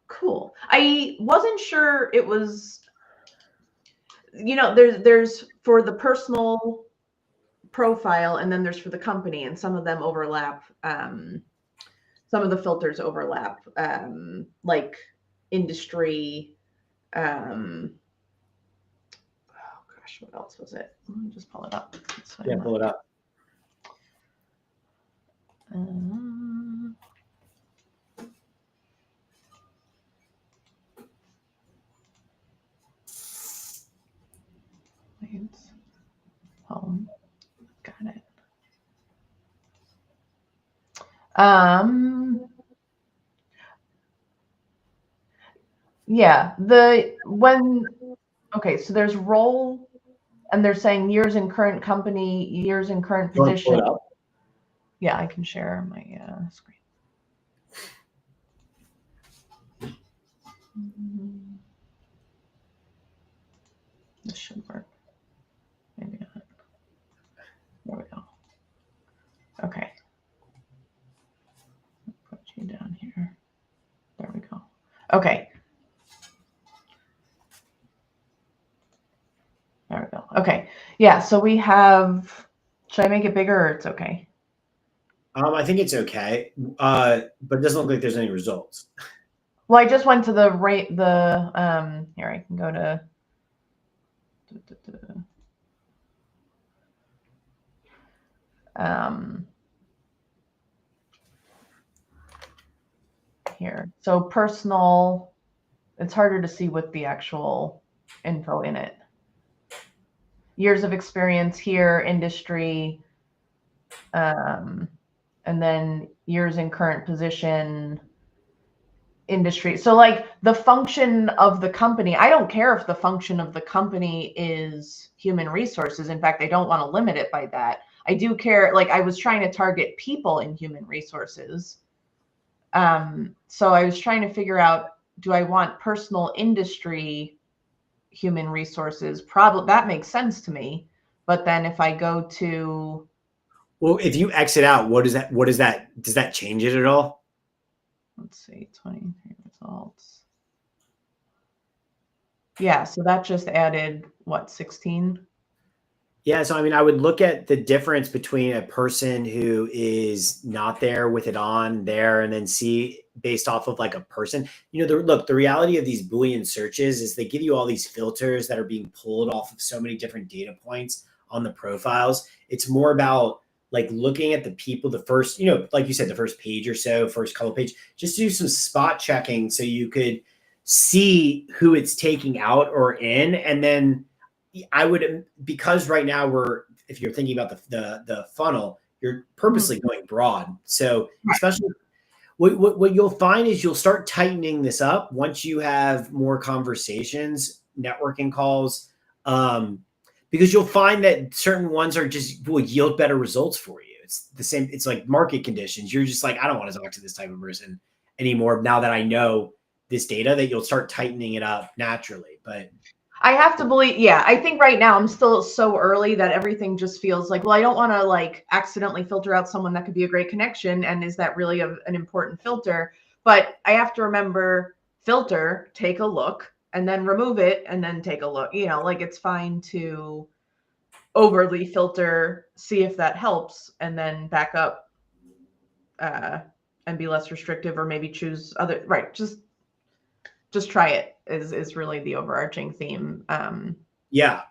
Cool. I wasn't sure it was there's for the personal profile, and then there's for the company, and some of them overlap. Some of the filters overlap, like industry. Oh gosh, what else was it? Let me just pull it up. Yeah, pull it up. Home. Got it. Yeah, okay, so there's role, and they're saying years in current company, years in current position. Yeah, I can share my screen. This should work. Maybe not. There we go. Okay. Put you down here. There we go. Okay. There we go. Okay. Yeah, so we have, should I make it bigger or it's okay? I think it's okay, but it doesn't look like there's any results. Well, I just went to the here I can go to here. So personal, it's harder to see with the actual info in it. Years of experience here, industry, and then years in current position, industry. So like the function of the company, I don't care if the function of the company is human resources. In fact, I don't want to limit it by that. I do care, like I was trying to target people in human resources. So I was trying to figure out, do I want personal, industry, human resources? Probably that makes sense to me. But then if I go to, well, if you exit out, does that change it at all? Let's see, 23 results. Yeah, so that just added what, 16? Yeah, so I mean, I would look at the difference between a person who is not there with it on there, and then see based off of like a person. The reality of these Boolean searches is they give you all these filters that are being pulled off of so many different data points on the profiles. It's more about like looking at the people, the first, like you said, the first page or so, first couple page, just do some spot checking so you could see who it's taking out or in, and then I would, because right now if you're thinking about the funnel, you're purposely going broad. So especially what you'll find is you'll start tightening this up once you have more conversations, networking calls, because you'll find that certain ones will yield better results for you. It's the same. It's like market conditions. You're just like, I don't want to talk to this type of person anymore. Now that I know this data, that you'll start tightening it up naturally. But I have to believe, yeah, I think right now I'm still so early that everything just feels like, well, I don't want to like accidentally filter out someone that could be a great connection. And is that really an important filter? But I have to remember, filter, take a look, and then remove it, and then take a look. Like it's fine to overly filter, see if that helps, and then back up and be less restrictive, or maybe choose other, right, just try it is really the overarching theme. Yeah,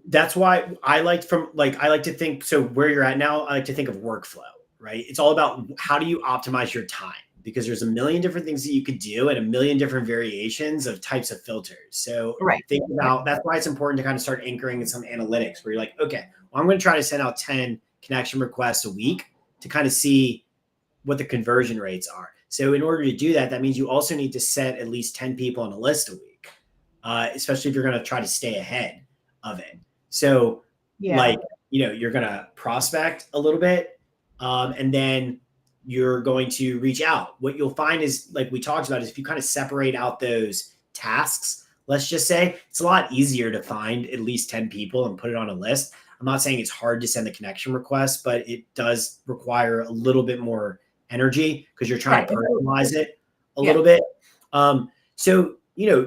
that's why I like to think, so where you're at now, I like to think of workflow, right? It's all about how do you optimize your time, because there's a million different things that you could do and a million different variations of types of filters. So think about, that's why it's important to kind of start anchoring in some analytics where you're like, okay, well, I'm going to try to send out 10 connection requests a week to kind of see what the conversion rates are. So in order to do that, that means you also need to set at least 10 people on a list a week, especially if you're going to try to stay ahead of it. So you're going to prospect a little bit, and then you're going to reach out. What you'll find is, like we talked about, is if you kind of separate out those tasks, let's just say, it's a lot easier to find at least 10 people and put it on a list. I'm not saying it's hard to send the connection request, but it does require a little bit more energy because you're trying to personalize it a little bit. So,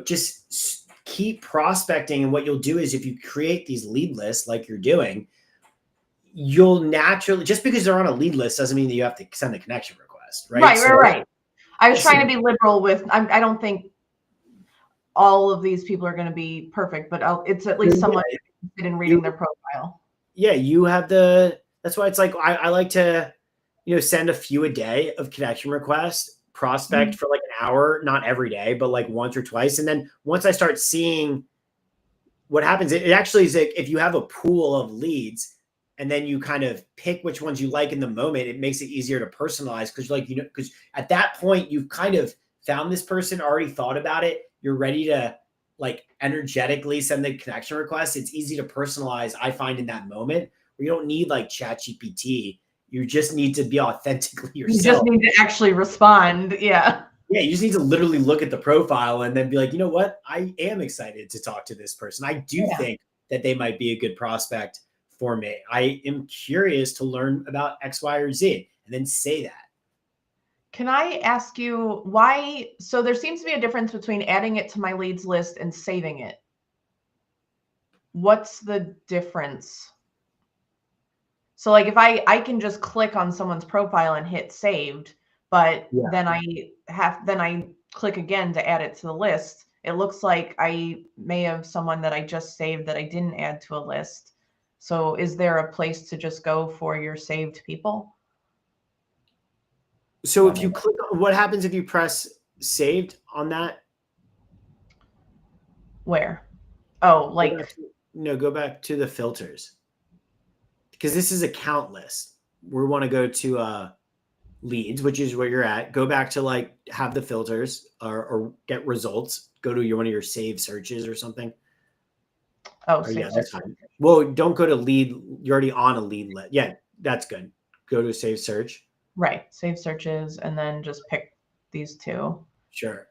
just keep prospecting. And what you'll do is if you create these lead lists like you're doing, you'll naturally, just because they're on a lead list doesn't mean that you have to send the connection request, right? Right. I was trying to be liberal with, I don't think all of these people are going to be perfect, but it's at least someone interested in reading their profile. Yeah, you have that's why it's like, I like to, send a few a day of connection requests, prospect for like an hour, not every day, but like once or twice. And then once I start seeing what happens, it actually is like, if you have a pool of leads and then you kind of pick which ones you like in the moment, it makes it easier to personalize. Cause because at that point you've kind of found this person, already thought about it. You're ready to like energetically send the connection request. It's easy to personalize, I find, in that moment where you don't need like ChatGPT. You just need to be authentically yourself. You just need to actually respond. Yeah. Yeah, you just need to literally look at the profile and then be like, you know what? I am excited to talk to this person. I do think that they might be a good prospect for me. I am curious to learn about X, Y, or Z, and then say that. Can I ask you why? So there seems to be a difference between adding it to my leads list and saving it. What's the difference? So like if I can just click on someone's profile and hit saved, but then I click again to add it to the list. It looks like I may have someone that I just saved that I didn't add to a list. So is there a place to just go for your saved people? So if you click, what happens if you press saved on that? Where? Oh, like go back to the filters, because this is a count list. We want to go to leads, which is where you're at. Go back to like have the filters or get results. Go to one of your saved searches or something. Oh, yeah, that's fine. Well, don't go to lead. You're already on a lead list. Yeah, that's good. Go to save search. Right. Save searches and then just pick these two. Sure.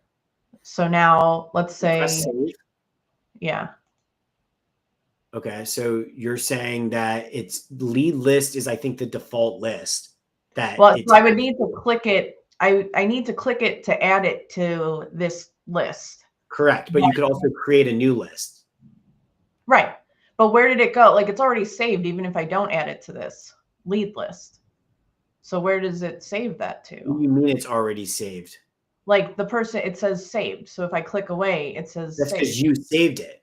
So now let's say, yeah. Okay. So you're saying that it's lead list is, I think, the default list that. Well, so I would need to click it. I need to click it to add it to this list. Correct. But you could also create a new list. Right. But where did it go? Like it's already saved, even if I don't add it to this lead list. So where does it save that to? What do you mean it's already saved? Like the person, it says saved. So if I click away, it says that's because you saved it.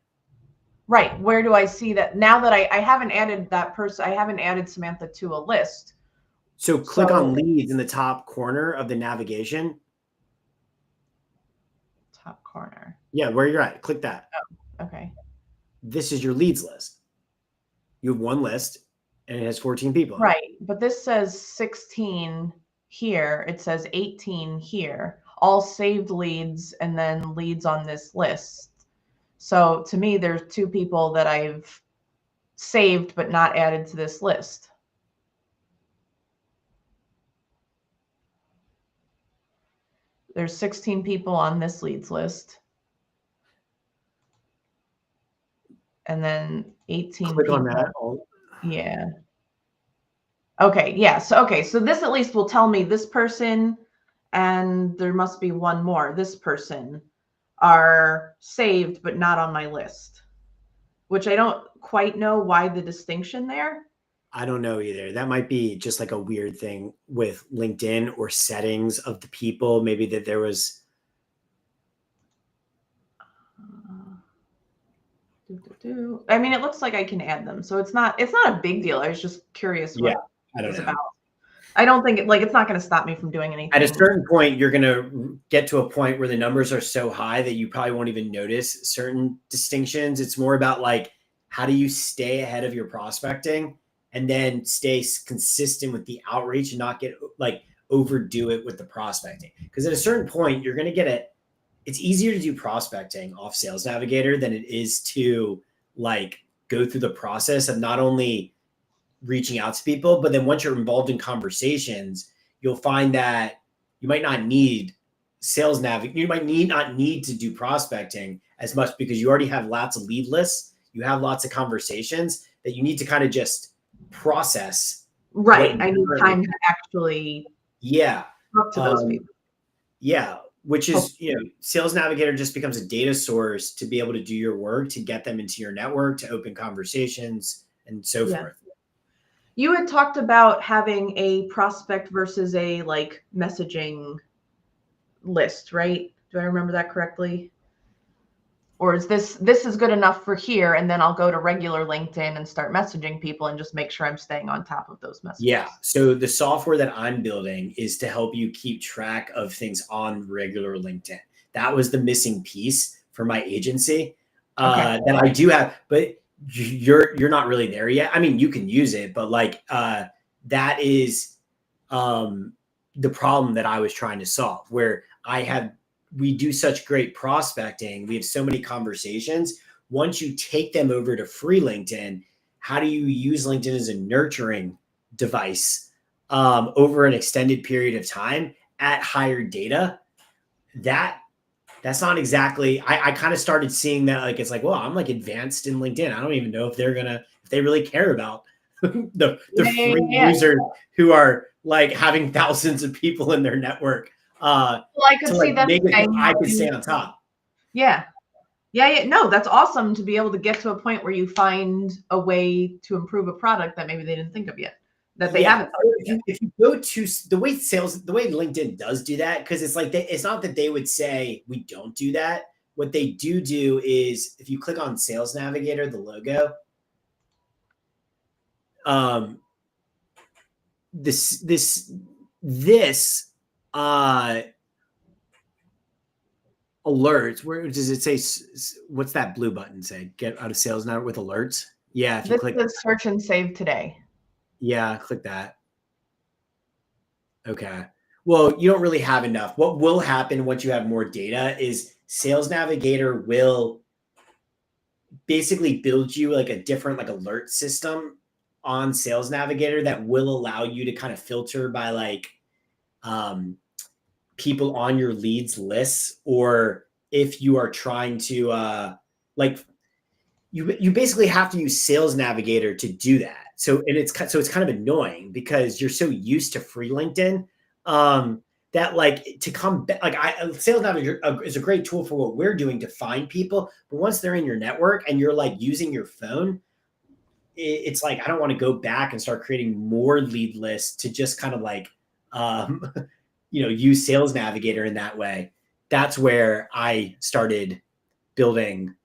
Right. Where do I see that? Now that I haven't added that person, I haven't added Samantha to a list. So click on leads in the top corner of the navigation. Top corner. Yeah, where you're at. Click that. Oh, okay. This is your leads list. You have one list and it has 14 people. Right. But this says 16 here. It says 18 here. All saved leads and then leads on this list. So to me, there's 2 people that I've saved but not added to this list. There's 16 people on this leads list. And then 18 Click people. on that. Yeah. Okay. Yeah. So this at least will tell me this person, and there must be one more. This person are saved, but not on my list, which I don't quite know why the distinction there. I don't know either. That might be just like a weird thing with LinkedIn or settings of the people. Maybe that there was. I mean, it looks like I can add them, so it's not a big deal. I was just curious what I don't know. about. I don't think it's not going to stop me from doing anything. At a certain point, you're going to get to a point where the numbers are so high that you probably won't even notice certain distinctions. It's more about like, how do you stay ahead of your prospecting and then stay consistent with the outreach and not get like overdo it with the prospecting. Because at a certain point, you're going to get it. It's easier to do prospecting off Sales Navigator than it is to like go through the process of not only reaching out to people, but then once you're involved in conversations, you'll find that you might not need Sales Navigator. You might not need to do prospecting as much because you already have lots of lead lists. You have lots of conversations that you need to kind of just process. Right. I need time to actually talk to those people. Yeah. which is, Sales Navigator just becomes a data source to be able to do your work, to get them into your network, to open conversations and so forth. You had talked about having a prospect versus a like messaging list, right? Do I remember that correctly? Or is this is good enough for here, and then I'll go to regular LinkedIn and start messaging people and just make sure I'm staying on top of those messages? Yeah. So the software that I'm building is to help you keep track of things on regular LinkedIn. That was the missing piece for my agency that I do have, but you're not really there yet. I mean, you can use it, but like that is the problem that I was trying to solve, where we do such great prospecting. We have so many conversations. Once you take them over to free LinkedIn, how do you use LinkedIn as a nurturing device over an extended period of time at higher data? That's not exactly, I kind of started seeing that, like, it's like, well, I'm like advanced in LinkedIn. I don't even know if they really care about the free users who are like having thousands of people in their network. Well, I could see that. I could stay on top. Yeah. No, that's awesome to be able to get to a point where you find a way to improve a product that maybe they didn't think of yet, that they haven't. If you go to the way LinkedIn does do that, because it's like it's not that they would say we don't do that. What they do is, if you click on Sales Navigator, the logo, this alerts, where does it say, what's that blue button say? Get out of Sales Now with alerts. Yeah, if you click search and save today. Yeah, click that. Okay. Well, you don't really have enough. What will happen once you have more data is Sales Navigator will basically build you like a different like alert system on Sales Navigator that will allow you to kind of filter by like people on your leads lists, or if you are trying to like you basically have to use Sales Navigator to do that. So it's kind of annoying because you're so used to free LinkedIn that like to come back, like Sales Navigator is a great tool for what we're doing to find people. But once they're in your network and you're like using your phone, it's like, I don't want to go back and start creating more lead lists to just kind of like, use Sales Navigator in that way. That's where I started building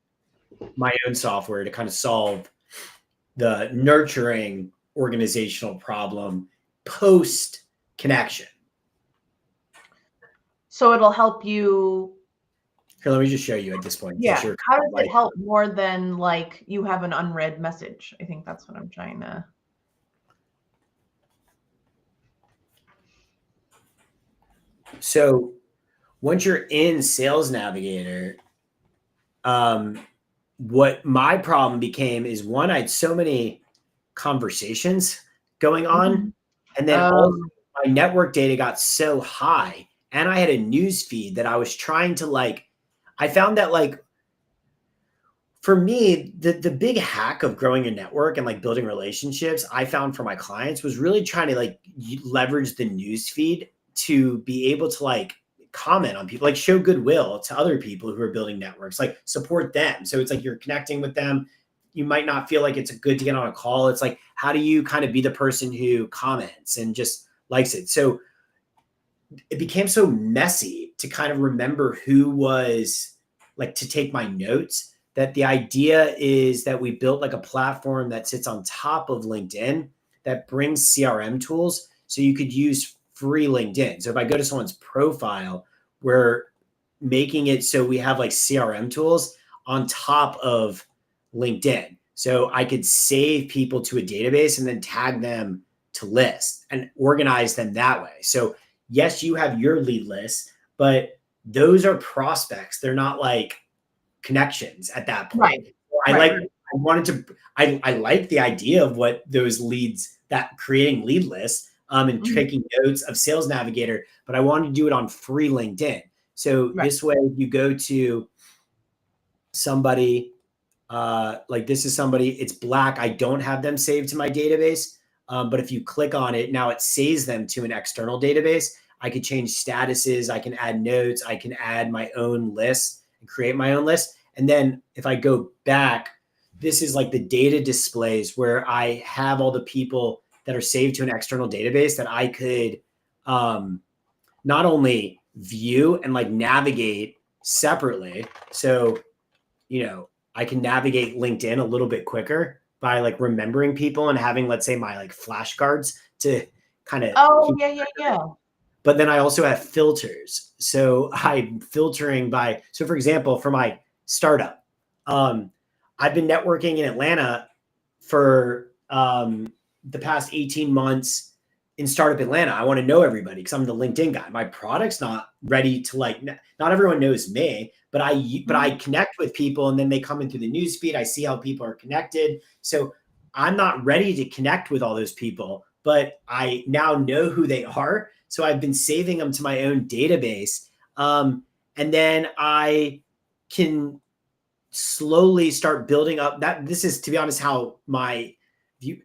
my own software to kind of solve the nurturing organizational problem post connection. So it'll help you. Here, let me just show you at this point. Yeah. How does it help more than like you have an unread message? I think that's what I'm trying to. So once you're in Sales Navigator, what my problem became is, one, I had so many conversations going on, and then also my network data got so high, and I had a news feed that I was trying to like, I found that like, for me, the big hack of growing a network and like building relationships, I found for my clients, was really trying to like leverage the news feed to be able to like comment on people, like show goodwill to other people who are building networks, like support them. So it's like you're connecting with them. You might not feel like it's good to get on a call. It's like, how do you kind of be the person who comments and just likes it? So it became so messy to kind of remember who was like, to take my notes, that the idea is that we built like a platform that sits on top of LinkedIn that brings CRM tools. So you could use free LinkedIn. So if I go to someone's profile, we're making it so we have like CRM tools on top of LinkedIn. So I could save people to a database and then tag them to lists and organize them that way. So yes, you have your lead list, but those are prospects. They're not like connections at that point. Right. I like the idea of what those leads, that creating lead lists, and taking notes of Sales Navigator, but I wanted to do it on free LinkedIn. So this way, you go to somebody, like this is somebody, it's black. I don't have them saved to my database. But if you click on it, now it saves them to an external database. I could change statuses. I can add notes. I can add my own list and create my own list. And then if I go back, this is like the data displays where I have all the people that are saved to an external database that I could not only view and like navigate separately. So, I can navigate LinkedIn a little bit quicker by like remembering people and having, let's say, my like flashcards to kind of. Oh, yeah. But then I also have filters. So I'm filtering by, so for example, for my startup, I've been networking in Atlanta for the past 18 months in Startup Atlanta. I want to know everybody because I'm the LinkedIn guy. My product's not ready to like, not everyone knows me, but I connect with people and then they come in through the news feed. I see how people are connected. So I'm not ready to connect with all those people, but I now know who they are. So I've been saving them to my own database. And then I can slowly start building up that. This is, to be honest, how my view,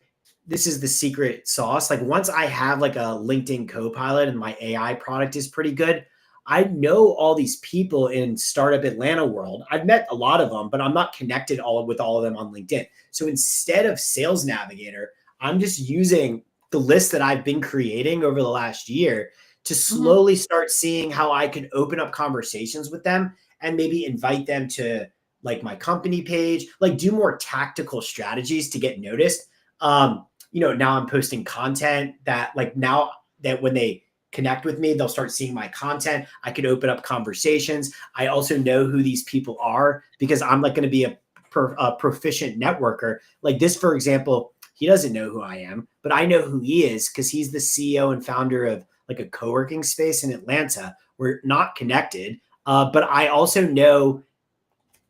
this is the secret sauce. Like once I have like a LinkedIn Copilot and my AI product is pretty good, I know all these people in Startup Atlanta world. I've met a lot of them, but I'm not connected with all of them on LinkedIn. So instead of Sales Navigator, I'm just using the list that I've been creating over the last year to slowly start seeing how I can open up conversations with them and maybe invite them to like my company page, like do more tactical strategies to get noticed. Now I'm posting content that like now that when they connect with me, they'll start seeing my content. I could open up conversations. I also know who these people are because I'm like going to be a proficient networker. Like this, for example, he doesn't know who I am, but I know who he is because he's the CEO and founder of like a co-working space in Atlanta. We're not connected, but I also know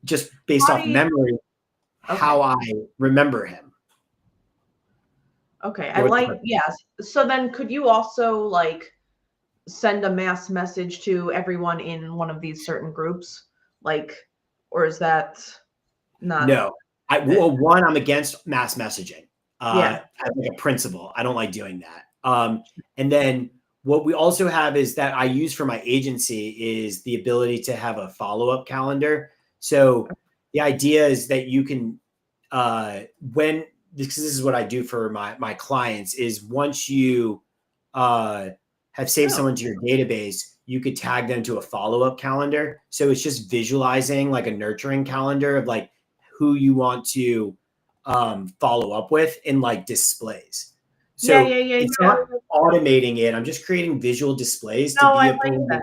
just based off memory how I remember him. Okay, yes. So then could you also like send a mass message to everyone in one of these certain groups? Like, or is that not? No. One, I'm against mass messaging. As like a principle. I don't like doing that. And then what we also have is that I use for my agency is the ability to have a follow-up calendar. So the idea is that you can, because this is what I do for my clients, is once you have saved someone to your database, you could tag them to a follow-up calendar. So it's just visualizing like a nurturing calendar of like who you want to follow up with in like displays. So it's not automating it. I'm just creating visual displays to be a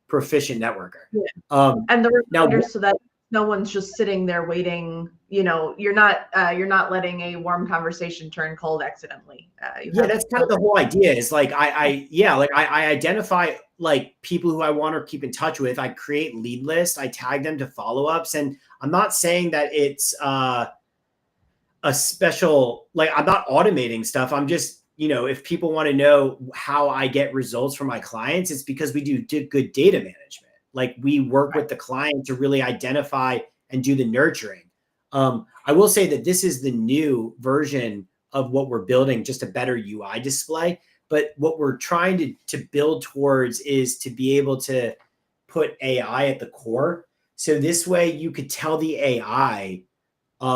proficient networker. And the reminders so that no one's just sitting there waiting. You're not letting a warm conversation turn cold accidentally. That's kind of the whole idea. Is like I identify like people who I want to keep in touch with. I create lead lists. I tag them to follow-ups, and I'm not saying that it's a special, like I'm not automating stuff. I'm just, if people want to know how I get results from my clients, it's because we do good data management. Like we work with the client to really identify and do the nurturing. I will say that this is the new version of what we're building, just a better UI display. But what we're trying to build towards is to be able to put AI at the core. So this way you could tell the AI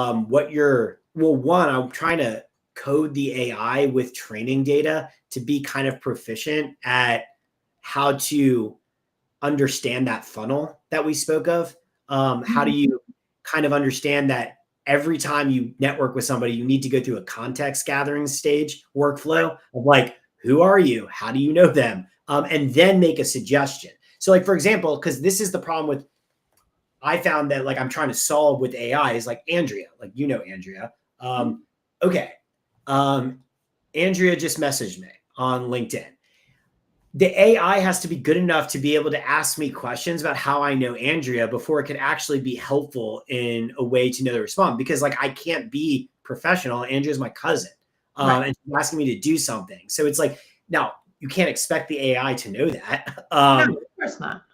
I'm trying to code the AI with training data to be kind of proficient at how to understand that funnel that we spoke of. How do you kind of understand that every time you network with somebody, you need to go through a context gathering stage workflow of like, who are you? How do you know them? And then make a suggestion. So like, for example, because this is the problem I found that like I'm trying to solve with AI is like Andrea, like, Andrea. Andrea just messaged me on LinkedIn. The AI has to be good enough to be able to ask me questions about how I know Andrea before it can actually be helpful in a way to know to respond. Because like I can't be professional. Andrea's my cousin, and she's asking me to do something. So it's like, now you can't expect the AI to know that. No, of course not.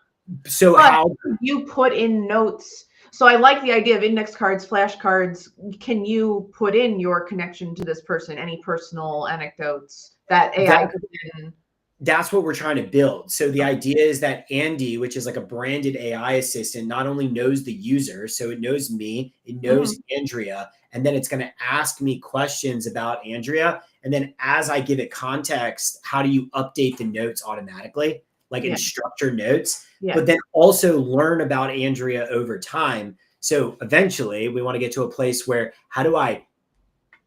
So but how you put in notes? So I like the idea of index cards, flashcards. Can you put in your connection to this person, any personal anecdotes that AI could then that's what we're trying to build. So the idea is that Andy, which is like a branded AI assistant, not only knows the user, so it knows me, it knows Andrea, and then it's going to ask me questions about Andrea. And then as I give it context, how do you update the notes automatically, like in structured notes, but then also learn about Andrea over time. So eventually we want to get to a place where how do I,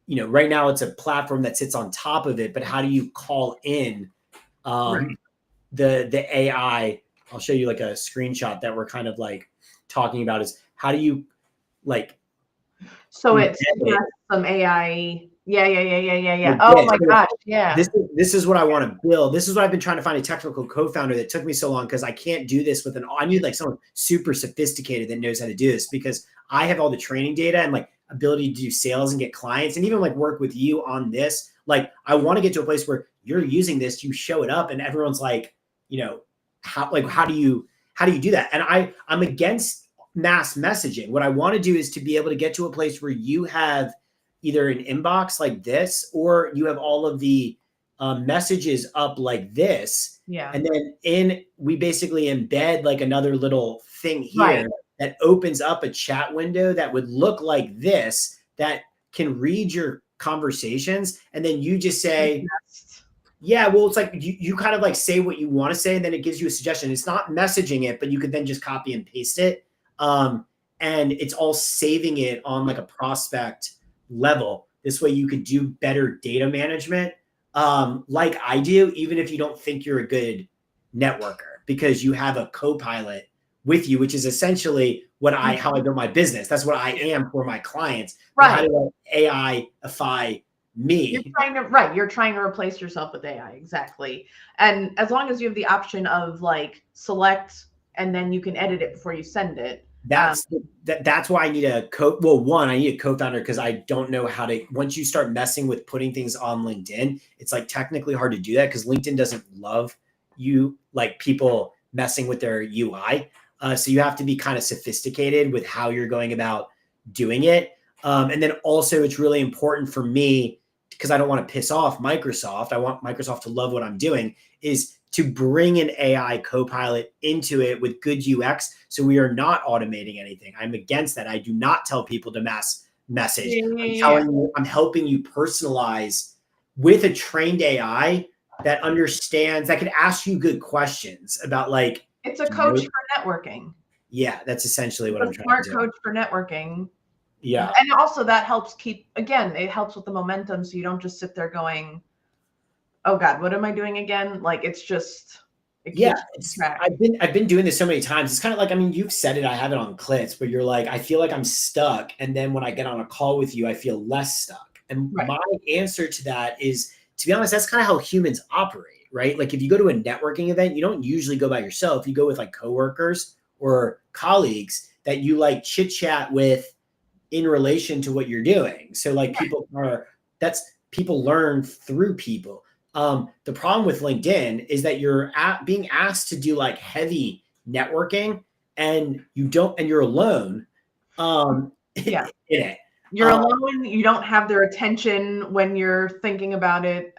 right now it's a platform that sits on top of it, but how do you call in the AI? I'll show you like a screenshot that we're kind of like talking about is how do you like. So it's some AI. Yeah. Oh my gosh. Yeah. This is what I want to build. This is what I've been trying to find a technical co-founder that took me so long because I can't do this with I need like someone super sophisticated that knows how to do this because I have all the training data and like ability to do sales and get clients and even like work with you on this. Like I want to get to a place where you're using this, you show it up and everyone's like, how do you do that? And I'm against mass messaging. What I want to do is to be able to get to a place where you have either an inbox like this, or you have all of the messages up like this. Yeah. And then we basically embed like another little thing here that opens up a chat window that would look like this, that can read your conversations. And then you just say, yeah, well, it's like you kind of like say what you want to say, and then it gives you a suggestion. It's not messaging it, but you could then just copy and paste it. And it's all saving it on like a prospect level. This way you could do better data management like I do, even if you don't think you're a good networker, because you have a co-pilot with you, which is essentially how I build my business. That's what I am for my clients. Right. How do I AI-ify me? You're trying to replace yourself with AI. Exactly. And as long as you have the option of like select and then you can edit it before you send it. That's why I need I need a co-founder because I don't know how to, once you start messing with putting things on LinkedIn, it's like technically hard to do that because LinkedIn doesn't love you, like people messing with their UI. So you have to be kind of sophisticated with how you're going about doing it. And then also it's really important for me, because I don't want to piss off Microsoft. I want Microsoft to love what I'm doing, is to bring an AI co-pilot into it with good UX. So we are not automating anything. I'm against that. I do not tell people to mass message. I'm helping you personalize with a trained AI that understands, that can ask you good questions about like. It's a coach for networking. Yeah, that's essentially what I'm trying to do. Smart coach for networking. Yeah. And also that helps it helps with the momentum. So you don't just sit there going, oh God, what am I doing again? Like, it's just, I've been doing this so many times. It's kind of like, I mean, you've said it, I have it on clips, but you're like, I feel like I'm stuck. And then when I get on a call with you, I feel less stuck. And my answer to that is, to be honest, that's kind of how humans operate, right? Like if you go to a networking event, you don't usually go by yourself. You go with like coworkers or colleagues that you like chit chat with in relation to what you're doing. So like people learn through people. The problem with LinkedIn is that you're being asked to do like heavy networking and you're alone. In it. You're alone. You don't have their attention when you're thinking about it.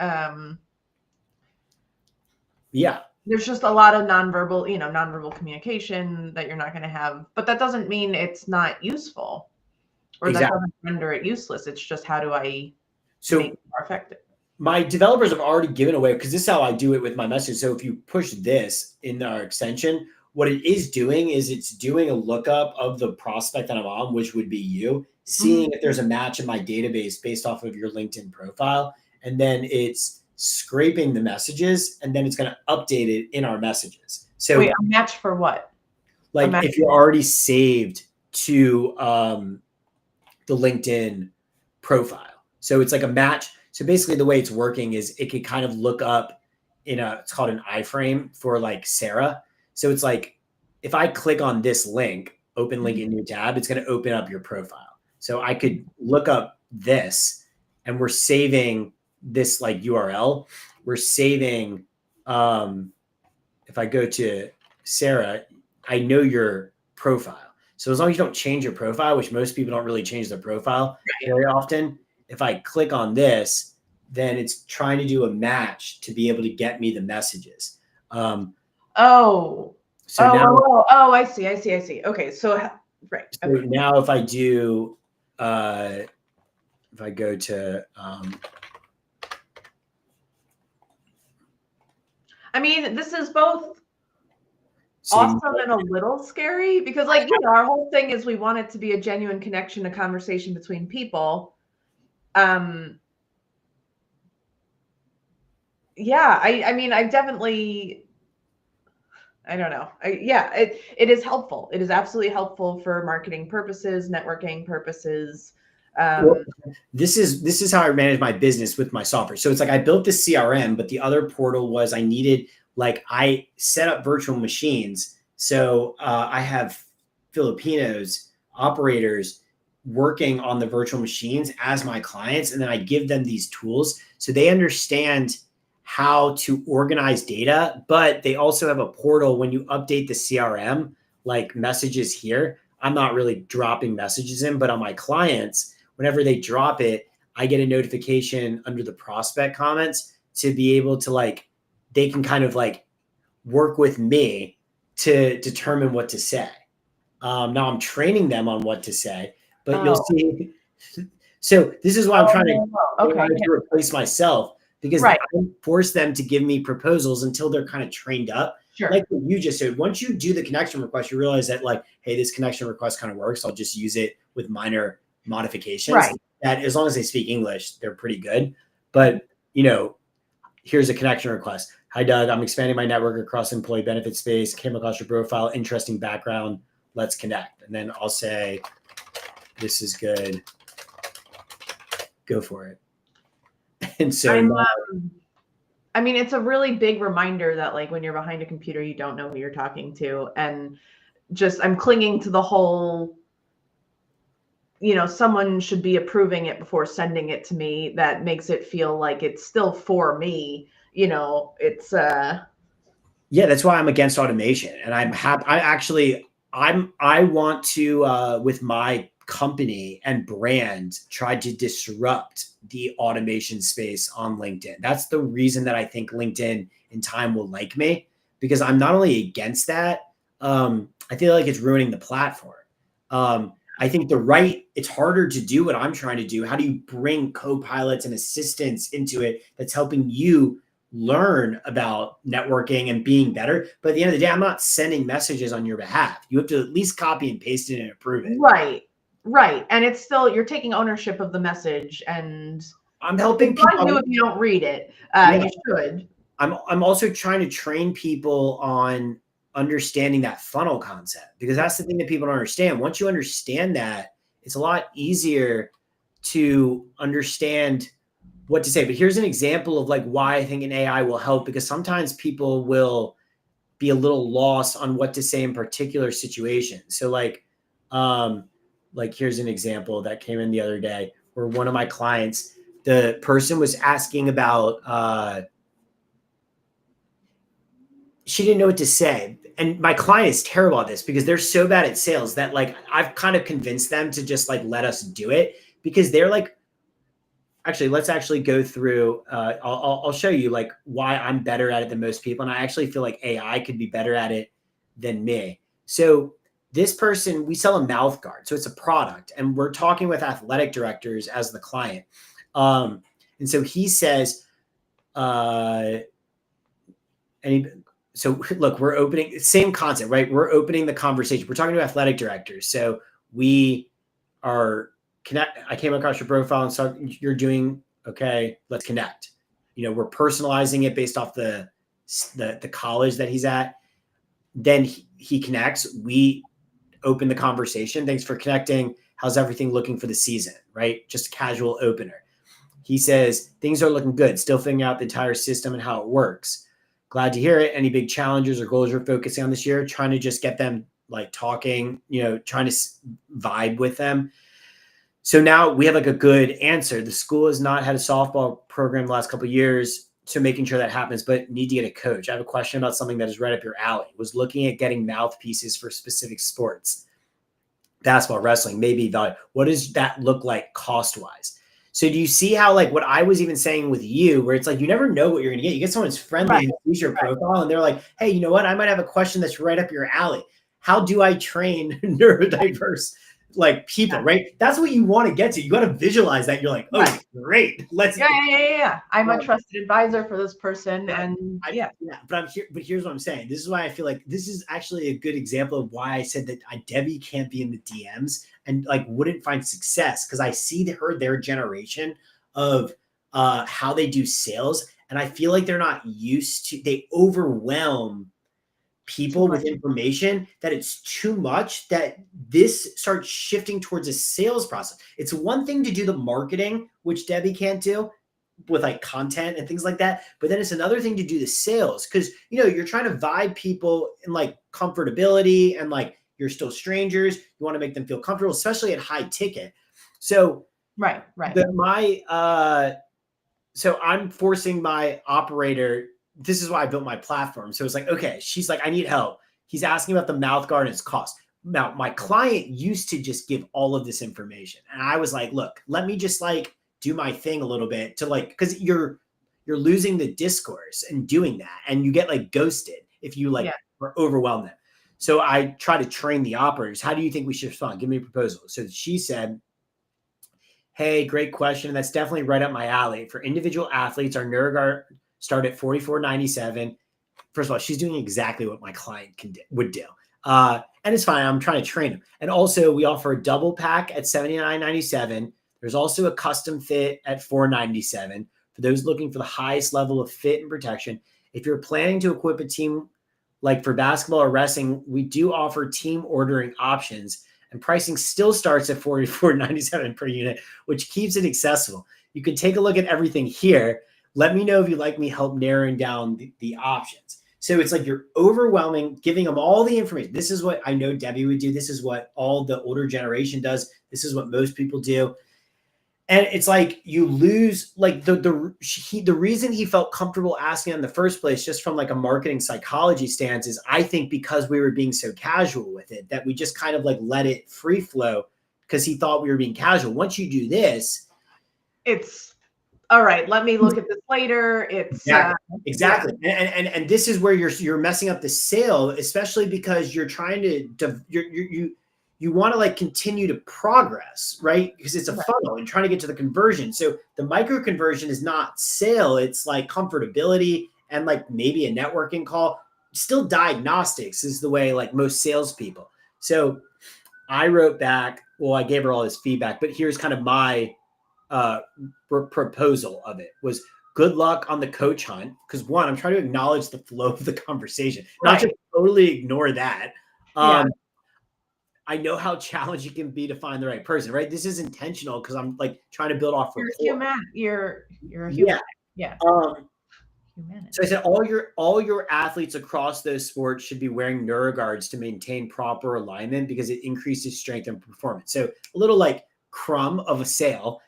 There's just a lot of nonverbal communication that you're not going to have, but that doesn't mean it's not useful or that doesn't render it useless. It's just, how do I make it more effective? My developers have already given away, because this is how I do it with my message. So if you push this in our extension, what it is doing is it's doing a lookup of the prospect that I'm on, which would be you, seeing if there's a match in my database based off of your LinkedIn profile. And then it's scraping the messages, and then it's going to update it in our messages. So wait, a match for what? Like if you're already saved to the LinkedIn profile. So it's like a match. So basically the way it's working is it could kind of look up it's called an iframe for like Sarah. So it's like, if I click on this link, open link in your tab, it's going to open up your profile. So I could look up this, and we're saving this like URL. We're saving, if I go to Sarah, I know your profile. So as long as you don't change your profile, which most people don't really change their profile very often, if I click on this, then it's trying to do a match to be able to get me the messages. Oh, so now, I see. Okay, so right. So Okay. now if I do, if I go to, I mean, this is both awesome and a little scary because, like, you know, our whole thing is we want it to be a genuine connection, a conversation between people. Yeah, I mean, I definitely, I don't know. It is helpful. It is absolutely helpful for marketing purposes, networking purposes. well, this is how I manage my business with my software. So it's like I built this CRM, but the other portal was I needed, like, I set up virtual machines. So I have Filipinos operators working on the virtual machines as my clients, and then I give them these tools so they understand how to organize data, but they also have a portal. When you update the CRM, like messages here, I'm not really dropping messages in, but on my clients, whenever they drop it, I get a notification under the prospect comments to be able to, like, they can kind of like work with me to determine what to say. Now I'm training them on what to say, but you'll see. So this is why I'm trying to replace myself, because I force them to give me proposals until they're kind of trained up. Sure. Like what you just said, once you do the connection request, you realize that, like, hey, this connection request kind of works. I'll just use it with minor modifications. Right. That as long as they speak English, they're pretty good. But, you know, here's a connection request. Hi, Doug. I'm expanding my network across the employee benefit space. Came across your profile. Interesting background. Let's connect. And then I'll say, this is good. Go for it. And so I mean, it's a really big reminder that, like, when you're behind a computer, you don't know who you're talking to. And just, I'm clinging to the whole, you know, someone should be approving it before sending it to me. That makes it feel like it's still for me. You know, it's yeah, that's why I'm against automation. And I'm happy. I want to, with my company and brand, try to disrupt the automation space on LinkedIn. That's the reason that I think LinkedIn in time will like me, because I'm not only against that, I feel like it's ruining the platform. I think it's harder to do what I'm trying to do. How do you bring co-pilots and assistants into it that's helping you learn about networking and being better? But at the end of the day, I'm not sending messages on your behalf. You have to at least copy and paste it and approve it. Right. And it's still, you're taking ownership of the message, and I'm helping people. If you don't read it, you should. I'm also trying to train people on understanding that funnel concept, because that's the thing that people don't understand. Once you understand that, it's a lot easier to understand what to say. But here's an example of, like, why I think an AI will help, because sometimes people will be a little lost on what to say in particular situations. So like here's an example that came in the other day where one of my clients, the person was asking about, she didn't know what to say. And my client is terrible at this because they're so bad at sales that, like, I've kind of convinced them to just, like, let us do it, because they're like, actually, let's actually go through, I'll show you, like, why I'm better at it than most people. And I actually feel like AI could be better at it than me. So this person, we sell a mouth guard. So it's a product, and we're talking with athletic directors as the client. And so he says, so look, we're opening, same concept, right? We're opening the conversation. We're talking to athletic directors. So we are I came across your profile and saw you're doing okay. Let's connect. You know, we're personalizing it based off the college that he's at. Then he connects. We open the conversation. Thanks for connecting. How's everything looking for the season? Right? Just a casual opener. He says, things are looking good. Still figuring out the entire system and how it works. Glad to hear it. Any big challenges or goals you're focusing on this year? Trying to just get them, like, talking, you know, trying to vibe with them. So now we have, like, a good answer. The school has not had a softball program the last couple of years, so making sure that happens, but need to get a coach. I have a question about something that is right up your alley. Was looking at getting mouthpieces for specific sports, basketball, wrestling, maybe value. What does that look like cost-wise? So do you see how like what I was even saying with you, where it's like you never know what you're gonna get. You get someone's friendly who sees your profile and they're like, hey, you know what? I might have a question that's right up your alley. How do I train neurodiverse like people, right? That's what you want to get to. You got to visualize that. You're like, oh, great. Let's yeah. I'm a trusted advisor for this person. And but I'm here, but here's what I'm saying. This is why I feel like this is actually a good example of why I said that Debbie can't be in the DMs and like wouldn't find success, because I see their generation of how they do sales, and I feel like they're not used to, they overwhelm people with information, that it's too much, that this starts shifting towards a sales process. It's one thing to do the marketing, which Debbie can't do with like content and things like that, but then it's another thing to do the sales, because you know you're trying to vibe people in like comfortability, and like you're still strangers, you want to make them feel comfortable, especially at high ticket. So so I'm forcing my operator. This is why I built my platform. So it's like, okay, she's like, I need help. He's asking about the mouth guard and its cost. Now, my client used to just give all of this information. And I was like, look, let me just like do my thing a little bit to like, because you're losing the discourse and doing that. And you get like ghosted if you like overwhelm them. So I try to train the operators. How do you think we should respond? Give me a proposal. So she said, hey, great question. That's definitely right up my alley. For individual athletes, our NeuroGuard start at $44.97. First of all, she's doing exactly what my client would do. And it's fine. I'm trying to train them. And also we offer a double pack at $79.97. There's also a custom fit at $497 for those looking for the highest level of fit and protection. If you're planning to equip a team like for basketball or wrestling, we do offer team ordering options, and pricing still starts at $44.97 per unit, which keeps it accessible. You can take a look at everything here. Let me know if you'd like me help narrowing down the options. So it's like you're overwhelming, giving them all the information. This is what I know Debbie would do. This is what all the older generation does. This is what most people do. And it's like you lose like the reason he felt comfortable asking in the first place, just from like a marketing psychology stance, is I think because we were being so casual with it, that we just kind of like let it free flow because he thought we were being casual. Once you do this, it's all right. Let me look at this later. It's exactly. And this is where you're messing up the sale, especially because you're trying to you want to like continue to progress, right? Because it's a funnel and trying to get to the conversion. So the micro conversion is not sale. It's like comfortability and like maybe a networking call. Still diagnostics is the way like most salespeople. So I wrote back, well, I gave her all this feedback, but here's kind of my proposal of it was good luck on the coach hunt. Because one, I'm trying to acknowledge the flow of the conversation, not just totally ignore that. I know how challenging it can be to find the right person, right? This is intentional because I'm like trying to build off rapport. You're a human. Yeah. So I said all your athletes across those sports should be wearing NeuroGuards to maintain proper alignment because it increases strength and performance. So a little like crumb of a sale.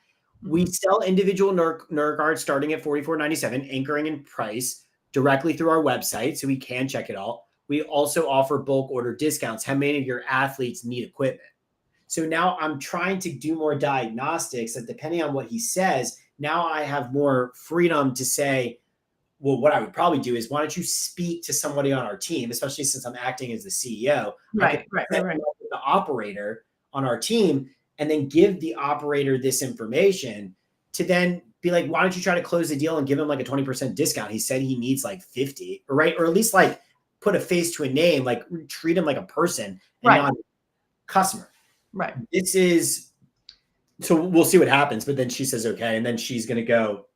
We sell individual NeuroGuards starting at $44.97, anchoring in price directly through our website, so we can check it out. We also offer bulk order discounts. How many of your athletes need equipment? So now I'm trying to do more diagnostics that depending on what he says, now I have more freedom to say, well, what I would probably do is why don't you speak to somebody on our team, especially since I'm acting as the CEO. Right. The operator on our team and then give the operator this information to then be like, why don't you try to close the deal and give him like a 20% discount? He said he needs like 50, right? Or at least like put a face to a name, like treat him like a person and not a customer. Right. This is, so we'll see what happens. But then she says, okay. And then she's going to go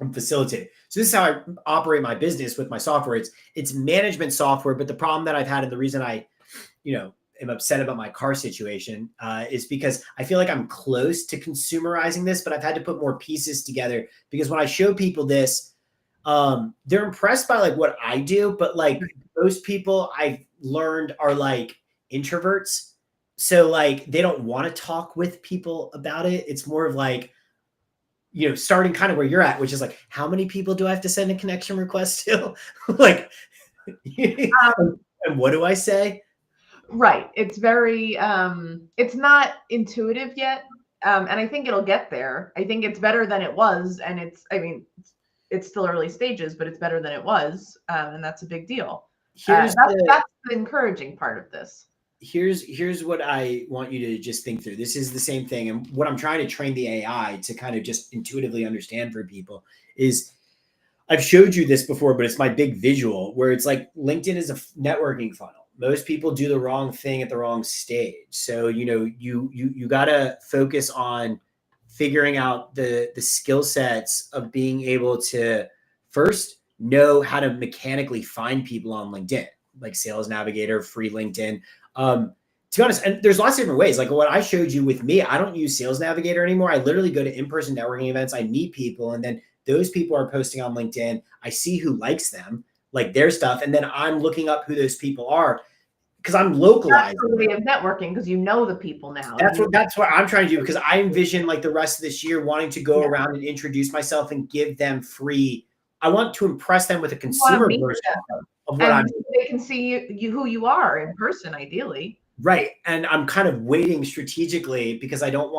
and facilitate. So this is how I operate my business with my software. It's management software. But the problem that I've had and the reason I, am upset about my car situation is because I feel like I'm close to consumerizing this, but I've had to put more pieces together because when I show people this, they're impressed by like what I do, but like most people I've learned are like introverts. So like, they don't want to talk with people about it. It's more of like, starting kind of where you're at, which is like, how many people do I have to send a connection request to? Like, and what do I say? Right. It's very, it's not intuitive yet. And I think it'll get there. I think it's better than it was. And it's still early stages, but it's better than it was. And that's a big deal. That's the encouraging part of this. Here's what I want you to just think through. This is the same thing. And what I'm trying to train the AI to kind of just intuitively understand for people is, I've showed you this before, but it's my big visual where it's like LinkedIn is a networking funnel. Most people do the wrong thing at the wrong stage. So, you got to focus on figuring out the skill sets of being able to first know how to mechanically find people on LinkedIn, like Sales Navigator, free LinkedIn. To be honest, and there's lots of different ways. Like what I showed you with me, I don't use Sales Navigator anymore. I literally go to in-person networking events. I meet people, and then those people are posting on LinkedIn. I see who likes them, like their stuff. And then I'm looking up who those people are because I'm localizing. That's the way of networking, because you know the people now. That's what I'm trying to do, because I envision like the rest of this year wanting to go around and introduce myself and give them free. I want to impress them with a consumer version of what I'm doing. They can see you who you are in person, ideally. Right. And I'm kind of waiting strategically because I don't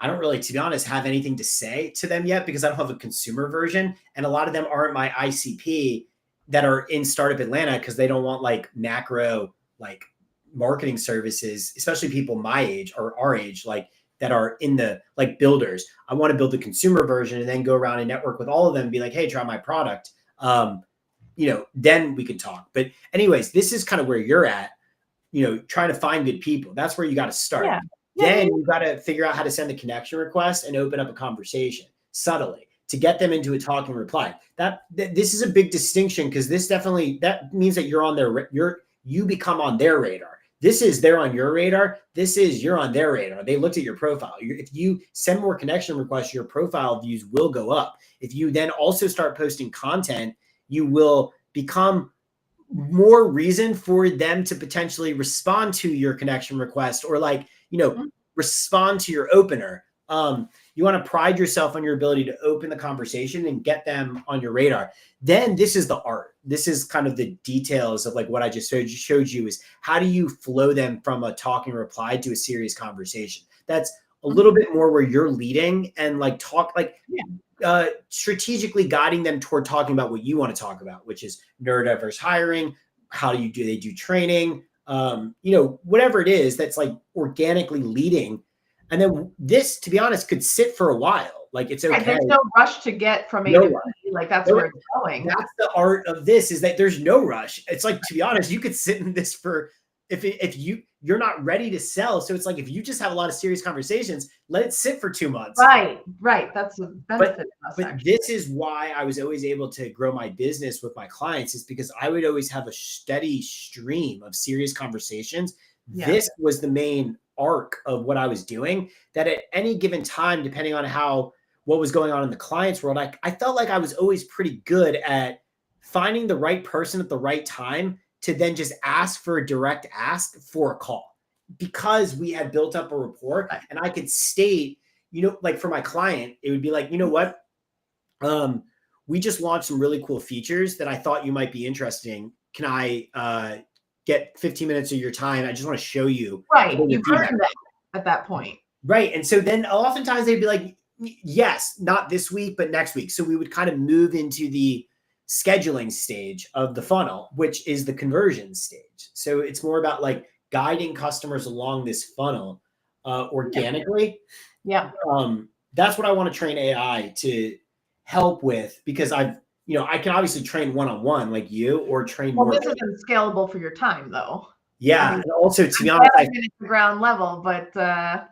really, to be honest, have anything to say to them yet because I don't have a consumer version. And a lot of them aren't my ICP that are in Startup Atlanta because they don't want like macro, like marketing services, especially people my age or our age, like that are in the like builders. I want to build the consumer version and then go around and network with all of them and be like, hey, try my product. Then we could talk. But anyways, this is kind of where you're at, trying to find good people. That's where you got to start. Yeah. Then you got to figure out how to send the connection request and open up a conversation subtly to get them into a talking reply. This is a big distinction because that means that you're on their, you become on their radar. This is they're on your radar. This is you're on their radar. They looked at your profile. If you send more connection requests, your profile views will go up. If you then also start posting content, you will become more reason for them to potentially respond to your connection request or respond to your opener. You want to pride yourself on your ability to open the conversation and get them on your radar. Then this is the art. This is kind of the details of like what I just showed you is how do you flow them from a talking reply to a serious conversation? That's a little bit more where you're leading and strategically guiding them toward talking about what you want to talk about, which is neurodiverse hiring. How do they do training? Whatever it is that's like organically leading. And then this, to be honest, could sit for a while. Like it's okay. There's no rush to get from A to B. Like that's where it's going. That's the art of this, is that there's no rush. It's like, to be honest, you could sit in this for if you're not ready to sell. So it's like if you just have a lot of serious conversations, let it sit for 2 months. Right. That's the benefit. But this is why I was always able to grow my business with my clients, is because I would always have a steady stream of serious conversations. Yeah. This was the main arc of what I was doing, that at any given time, depending on what was going on in the client's world, I felt like I was always pretty good at finding the right person at the right time to then just ask for a direct ask for a call, because we had built up a rapport. And I could state, like for my client, it would be like, you know what? We just launched some really cool features that I thought you might be interested in. Can I get 15 minutes of your time? I just want to show you. Right. You've earned that at that point. Right. And so then oftentimes they'd be like, yes, not this week, but next week. So we would kind of move into the scheduling stage of the funnel, which is the conversion stage. So it's more about like guiding customers along this funnel organically. Yeah. That's what I want to train AI to help with, because I can obviously train one-on-one like you, or train more. This isn't scalable for your time though. Yeah. And also, to be honest, at the ground level, but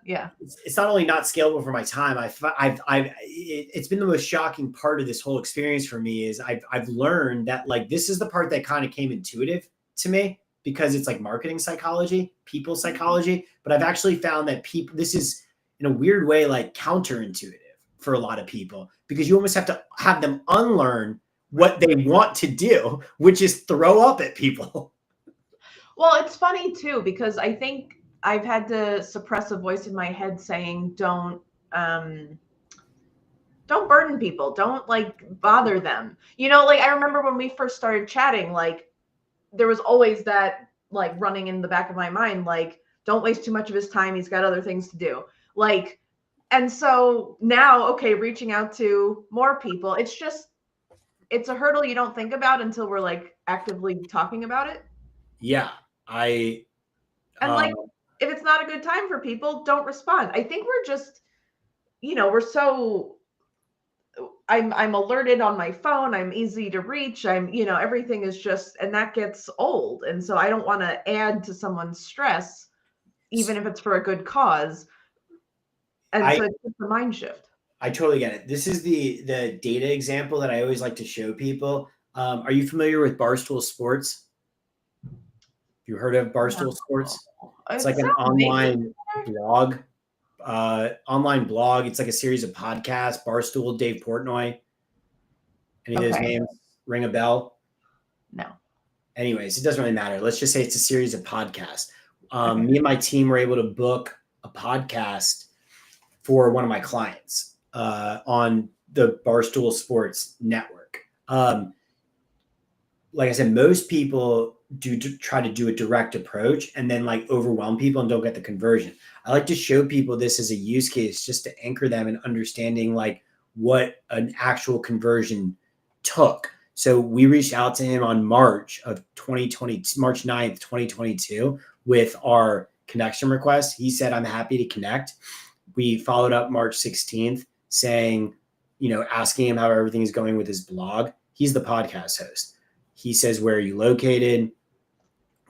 yeah, it's not only not scalable for my time. It's been the most shocking part of this whole experience for me is I've learned that like, this is the part that kind of came intuitive to me, because it's like marketing psychology, people psychology. But I've actually found that this is in a weird way, like counterintuitive for a lot of people, because you almost have to have them unlearn what they want to do, which is throw up at people. Well, it's funny too, because I think I've had to suppress a voice in my head saying, don't burden people. Don't like bother them. Like I remember when we first started chatting, like there was always that like running in the back of my mind, like, don't waste too much of his time. He's got other things to do. Like, And so now, okay, reaching out to more people, it's a hurdle you don't think about until we're like actively talking about it. Yeah. I, And um, like, if it's not a good time for people, don't respond. I think we're just, we're so I'm alerted on my phone. I'm easy to reach. Everything is just, and that gets old. And so I don't want to add to someone's stress, even if it's for a good cause. And I, so it's just a mind shift. I totally get it. This is the data example that I always like to show people. Are you familiar with Barstool Sports? You heard of Barstool Sports? It's It like an sounds vaguely online familiar. blog. Online blog. It's like a series of podcasts. Barstool, Dave Portnoy. Any of those Okay. names ring a bell? No. Anyways, it doesn't really matter. Let's just say it's a series of podcasts. Okay. Me and my team were able to book a podcast for one of my clients on the Barstool Sports Network. Like I said, most people do try to do a direct approach and then like overwhelm people and don't get the conversion. I like to show people this as a use case just to anchor them in understanding like what an actual conversion took. So we reached out to him on March 9th, 2022 with our connection request. He said, I'm happy to connect. We followed up March 16th saying, asking him how everything is going with his blog. He's the podcast host. He says, where are you located?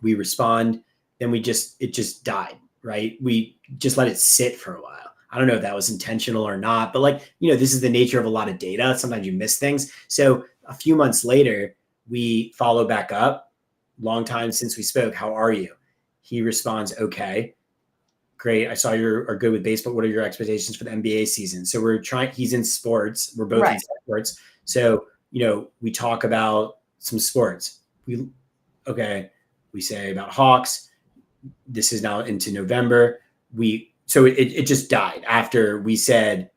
We respond. Then it just died, right? We just let it sit for a while. I don't know if that was intentional or not, but this is the nature of a lot of data. Sometimes you miss things. So a few months later, we follow back up. Long time since we spoke. How are you? He responds, okay. Great. I saw you are good with baseball. What are your expectations for the NBA season? So he's in sports. We're both in sports. So, we talk about some sports. We say about Hawks. This is now into November. So it just died after we said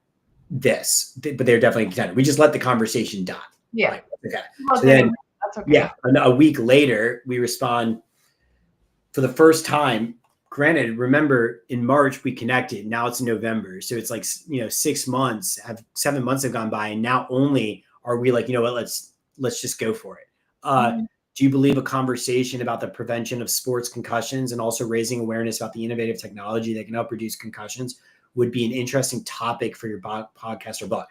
this, but they're definitely contended. We just let the conversation die. Yeah. Right? Okay. Well, So then, that's okay. yeah, a week later, we respond for the first time. Granted, remember in March we connected. Now it's November, so it's like 6 months, 7 months have gone by, and now only are we like, what? Let's just go for it. Do you believe a conversation about the prevention of sports concussions and also raising awareness about the innovative technology that can help reduce concussions would be an interesting topic for your podcast or blog?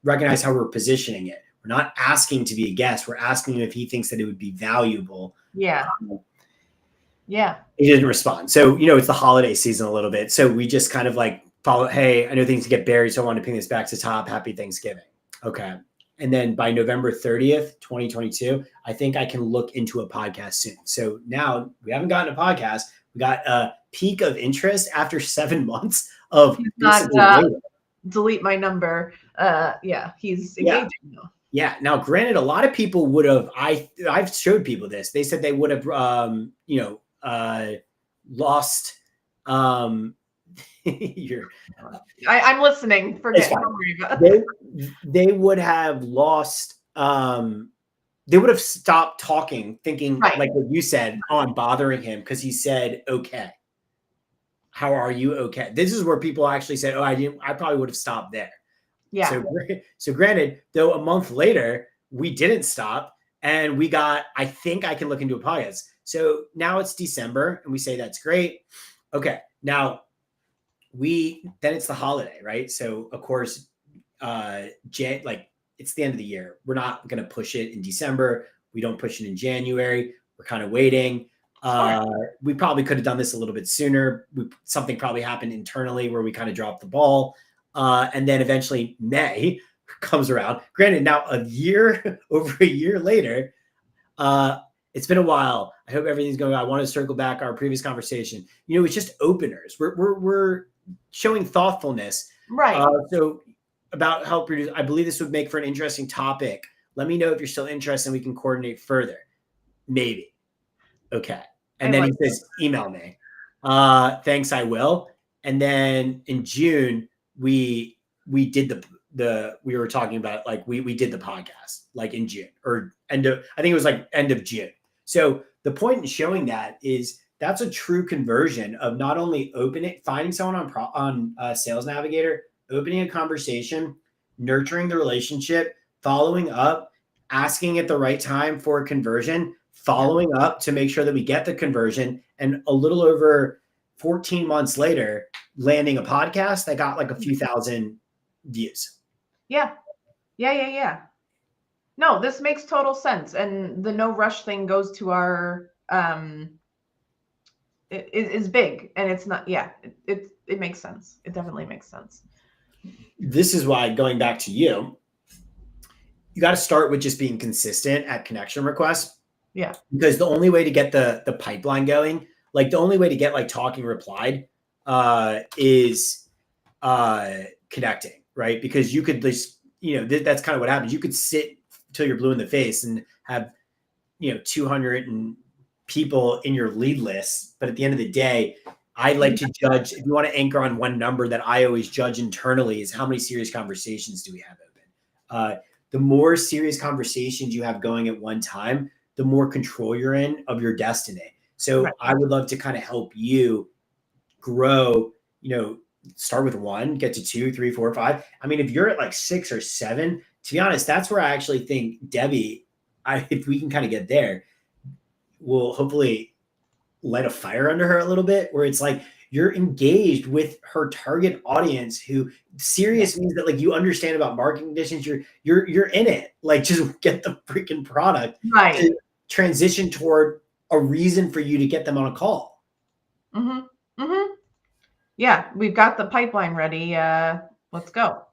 Recognize how we're positioning it. We're not asking to be a guest. We're asking him if he thinks that it would be valuable. Yeah. Yeah. He didn't respond. So, it's the holiday season a little bit. So we just kind of like follow, hey, I know things get buried, so I want to ping this back to top. Happy Thanksgiving. Okay. And then by November 30th, 2022, I think I can look into a podcast soon. So now we haven't gotten a podcast. We got a peak of interest after 7 months of delete my number. He's engaging though. Yeah. Now, granted, a lot of people would have, I've showed people this. They said they would have, lost, I'm listening. Forget. Don't worry about it. They would have lost, they would have stopped talking, thinking like what you said on bothering him because he said, okay. How are you? Okay. This is where people actually said, oh, I probably would have stopped there. Yeah. So granted, though, a month later, we didn't stop and we got, I think I can look into a podcast. So now it's December and we say, that's great. Okay. Now then it's the holiday, right? So of course, it's the end of the year. We're not going to push it in December. We don't push it in January. We're kind of waiting. We probably could have done this a little bit sooner. Something probably happened internally where we kind of dropped the ball. And then eventually May comes around. Granted, now over a year later, it's been a while. I hope everything's going well. I want to circle back our previous conversation. It's just openers. We're showing thoughtfulness. Right. So about help reduce, I believe this would make for an interesting topic. Let me know if you're still interested and we can coordinate further. Maybe. Okay. And then he says, email me. Thanks, I will. And then in June, we did we were talking about we did the podcast in June or I think it was end of June. So the point in showing that is that's a true conversion of not only finding someone on Sales Navigator, opening a conversation, nurturing the relationship, following up, asking at the right time for a conversion, following up to make sure that we get the conversion, and a little over 14 months later, landing a podcast that got like a few thousand views. Yeah. No, this makes total sense. And the no rush thing goes to our, it is big, and it's not, it makes sense. It definitely makes sense. This is why, going back to you got to start with just being consistent at connection requests. Yeah. Because the only way to get the pipeline going, like the only way to get like talking replied is connecting, right? Because you could just, that's kind of what happens. You could sit till you're blue in the face and have, 200 people in your lead list. But at the end of the day, I like to judge, if you want to anchor on one number that I always judge internally, is how many serious conversations do we have open? The more serious conversations you have going at one time, the more control you're in of your destiny. So right. I would love to kind of help you grow, start with 1, get to 2, 3, 4, 5. I mean, if you're at like 6 or 7, to be honest, that's where I actually think Debbie, if we can kind of get there, will hopefully light a fire under her a little bit, where it's like you're engaged with her target audience, who serious means that like you understand about marketing conditions. You're in it. Like, just get the freaking product, right, to transition toward a reason for you to get them on a call. Yeah, we've got the pipeline ready. Let's go.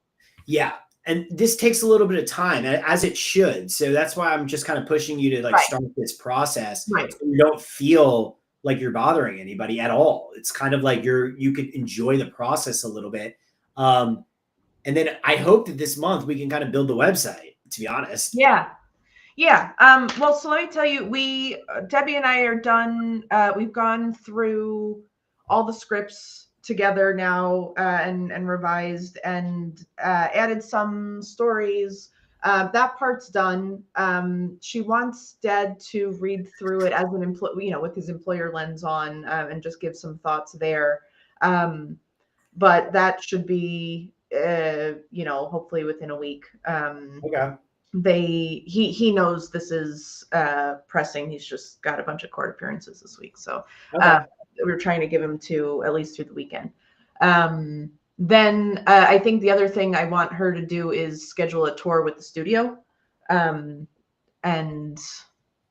Yeah. And this takes a little bit of time, as it should. So that's why I'm just kind of pushing you to like right. start this process. Right. So you don't feel like you're bothering anybody at all. It's kind of like you could enjoy the process a little bit. And then I hope that this month we can kind of build the website, to be honest. Yeah. Well, so let me tell you, Debbie and I are done. We've gone through all the scripts together now, and revised and added some stories. That part's done. She wants Dad to read through it as an employee, with his employer lens on, and just give some thoughts there. But that should be, hopefully within a week. Okay. He knows this is pressing. He's just got a bunch of court appearances this week, so okay. We're trying to give him to at least through the weekend. Then I think the other thing I want her to do is schedule a tour with the studio. And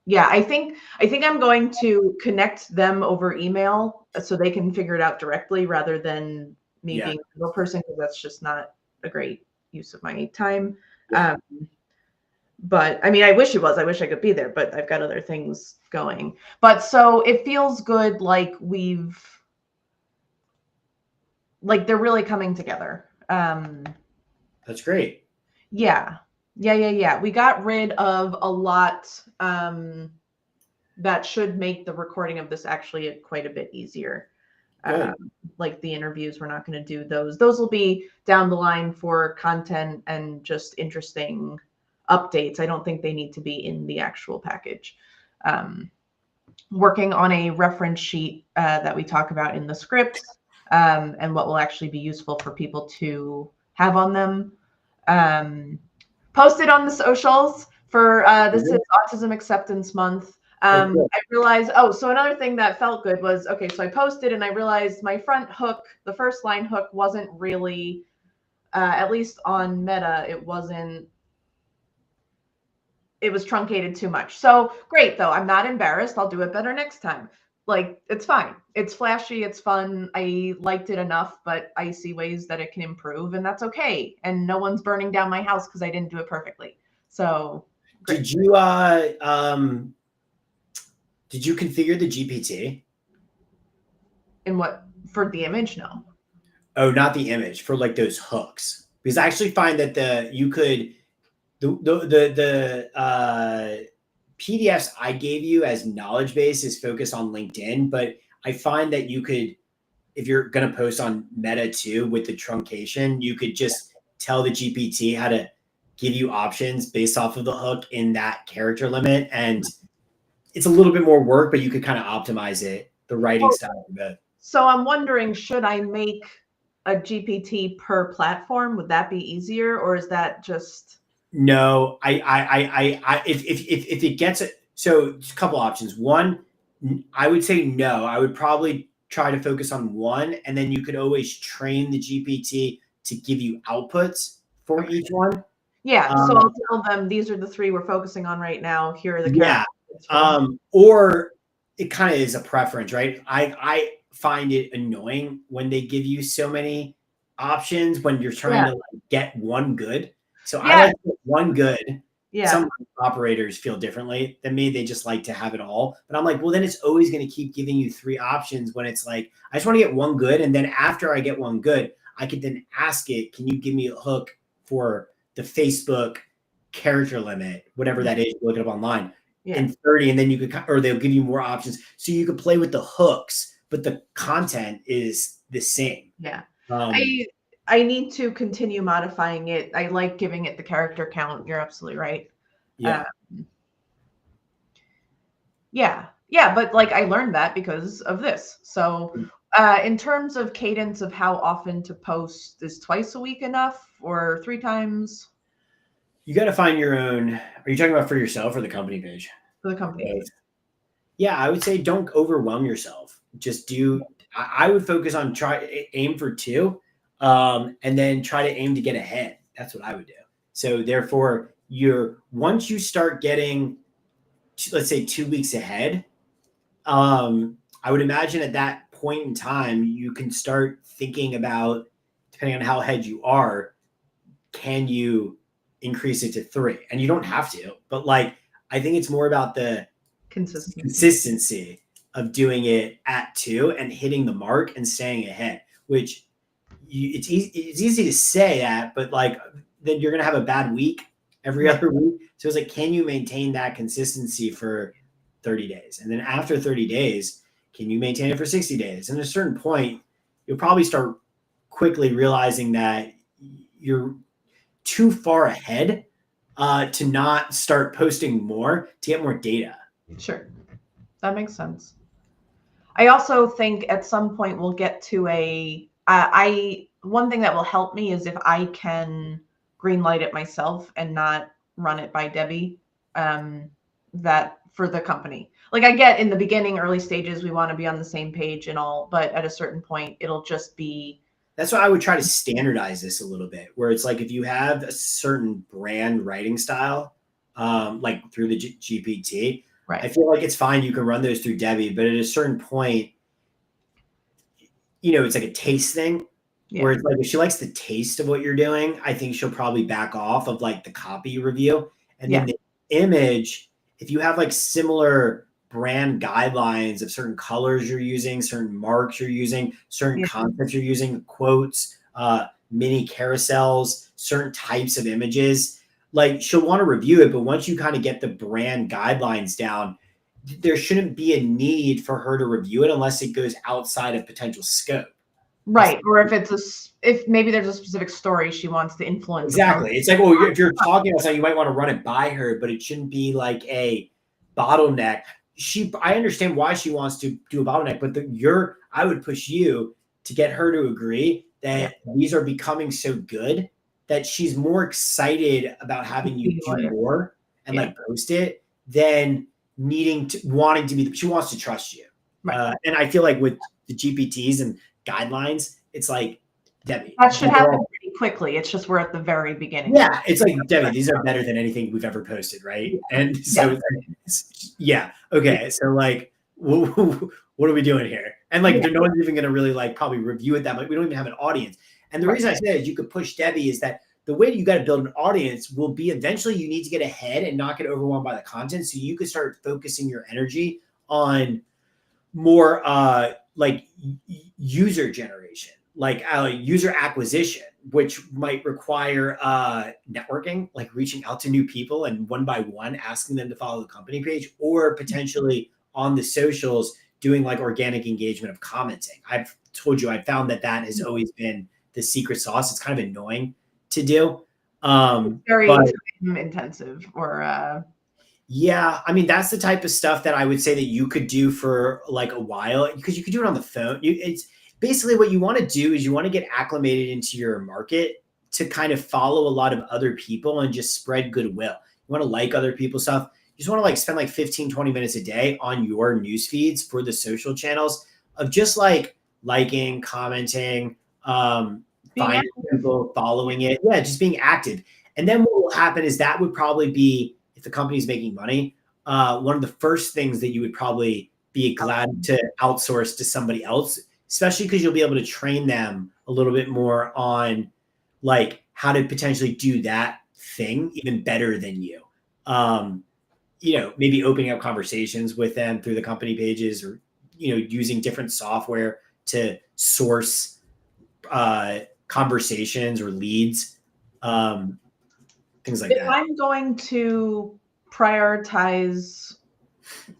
yeah, I think I'm going to connect them over email so they can figure it out directly, rather than me being a real person, because that's just not a great use of my time. Yeah. But I mean, I wish it was. I wish I could be there, but I've got other things going. But so it feels good, like they're really coming together. That's great. Yeah. We got rid of a lot that should make the recording of this actually quite a bit easier. Like the interviews, we're not going to do those. Those will be down the line for content and just interesting updates. I don't think they need to be in the actual package. Working on a reference sheet that we talk about in the script, and what will actually be useful for people to have on them. Posted on the socials for this is Autism Acceptance Month. I realized, so another thing that felt good was, okay, so I posted and I realized my front hook, the first line hook, wasn't really, at least on Meta, it was truncated too much. So great, though. I'm not embarrassed. I'll do it better next time. Like, it's fine. It's flashy. It's fun. I liked it enough, but I see ways that it can improve, and that's okay. And no one's burning down my house because I didn't do it perfectly. So great. Did you configure the GPT? In what? For the image? No. Oh, not the image, for like those hooks. Because I actually find that the PDFs I gave you as knowledge base is focused on LinkedIn, but I find that you could, if you're going to post on Meta too with the truncation, you could just tell the GPT how to give you options based off of the hook in that character limit. And it's a little bit more work, but you could kind of optimize it, the writing style of it. So I'm wondering, should I make a GPT per platform? Would that be easier, or is that just No, if it gets it, so a couple options. One, I would say no. I would probably try to focus on one, and then you could always train the GPT to give you outputs for okay? each one. Yeah, so Um, I'll tell them these are the three we're focusing on right now. Here are the yeah. characters for the Or it kind of is a preference, right? I find it annoying when they give you so many options when you're trying yeah, to like get one good. So I yeah, like to get one good. yeah, Some operators feel differently than me. They just like to have it all. But I'm like, well, then it's always going to keep giving you three options when it's like, I just want to get one good. And then after I get one good, I could then ask it, can you give me a hook for the Facebook character limit, whatever that is, look it up online yeah, in 30, and then you could, or they'll give you more options. So you could play with the hooks, but the content is the same. yeah. Um, I need to continue modifying it. I like giving it the character count. You're absolutely right. Uh, yeah. yeah, yeah, but like I learned that because of this. So, in terms of cadence of how often to post, is twice a week enough or three times You got to find your own. Are you talking about for yourself or the company page? for the company Both. page? Yeah, I would say don't overwhelm yourself. Just do. I would focus on aim for two, and then try to aim to get ahead. That's what I would do. So therefore, once you start getting, let's say 2 weeks ahead, I would imagine at that point in time, you can start thinking about, depending on how ahead you are, can you increase it to three? And you don't have to, but like, I think it's more about the Consistency. consistency of doing it at two and hitting the mark and staying ahead, which it's easy to say that, but like, then you're going to have a bad week every Right. other week. So it's like, can you maintain that consistency for 30 days? And then after 30 days, can you maintain it for 60 days? And at a certain point, you'll probably start quickly realizing that you're too far ahead to not start posting more to get more data. Sure. That makes sense. I also think at some point we'll get to I one thing that will help me is if I can greenlight it myself and not run it by Debbie. That for the company. Like I get in the beginning, early stages, we want to be on the same page and all, but at a certain point, it'll just be. That's why I would try to standardize this a little bit, where it's like if you have a certain brand writing style, like through the GPT, Right. I feel like it's fine. You can run those through Debbie, but at a certain point, it's like a taste thing. Yeah. Where it's like if she likes the taste of what you're doing, I think she'll probably back off of like the copy review. And then the image, if you have like similar brand guidelines of certain colors you're using, certain marks you're using, certain concepts you're using, quotes, mini carousels, certain types of images, like she'll want to review it. But once you kind of get the brand guidelines down, there shouldn't be a need for her to review it unless it goes outside of potential scope. Right. Or if maybe there's a specific story she wants to influence. Exactly. It's like, well, if you're talking about something, you might want to run it by her, but it shouldn't be like a bottleneck. I understand why she wants to do a bottleneck, but I would push you to get her to agree that these are becoming so good that she's more excited about having you do more and like post it than wanting to be. She wants to trust you. Right. And I feel like with the GPTs and guidelines, it's like, Debbie, that should happen pretty quickly. It's just we're at the very beginning. Yeah, it's like, Debbie, these are better than anything we've ever posted, right? And so, yeah, okay. So, like, what are we doing here? And like, no one's even going to really like probably review it that much. We don't even have an audience. And the reason I say is you could push Debbie is that the way you got to build an audience will be eventually you need to get ahead and not get overwhelmed by the content. So you could start focusing your energy on more like user generation, like user acquisition, which might require networking, like reaching out to new people and one by one asking them to follow the company page, or potentially on the socials doing like organic engagement of commenting. I've told you, I found that has always been the secret sauce. It's kind of annoying to do. Very time intensive or yeah, I mean, that's the type of stuff that I would say that you could do for like a while, because you could do it on the phone. basically what you want to do is you want to get acclimated into your market to kind of follow a lot of other people and just spread goodwill. You want to like other people's stuff. You just want to like spend like 15, 20 minutes a day on your news feeds for the social channels of just like liking, commenting, finding people, following it. Yeah, just being active. And then what will happen is that would probably be, if the company's making money, one of the first things that you would probably be glad to outsource to somebody else, especially because you'll be able to train them a little bit more on like how to potentially do that thing even better than you. Maybe opening up conversations with them through the company pages, or, using different software to source conversations or leads, things like that. If I'm going to prioritize,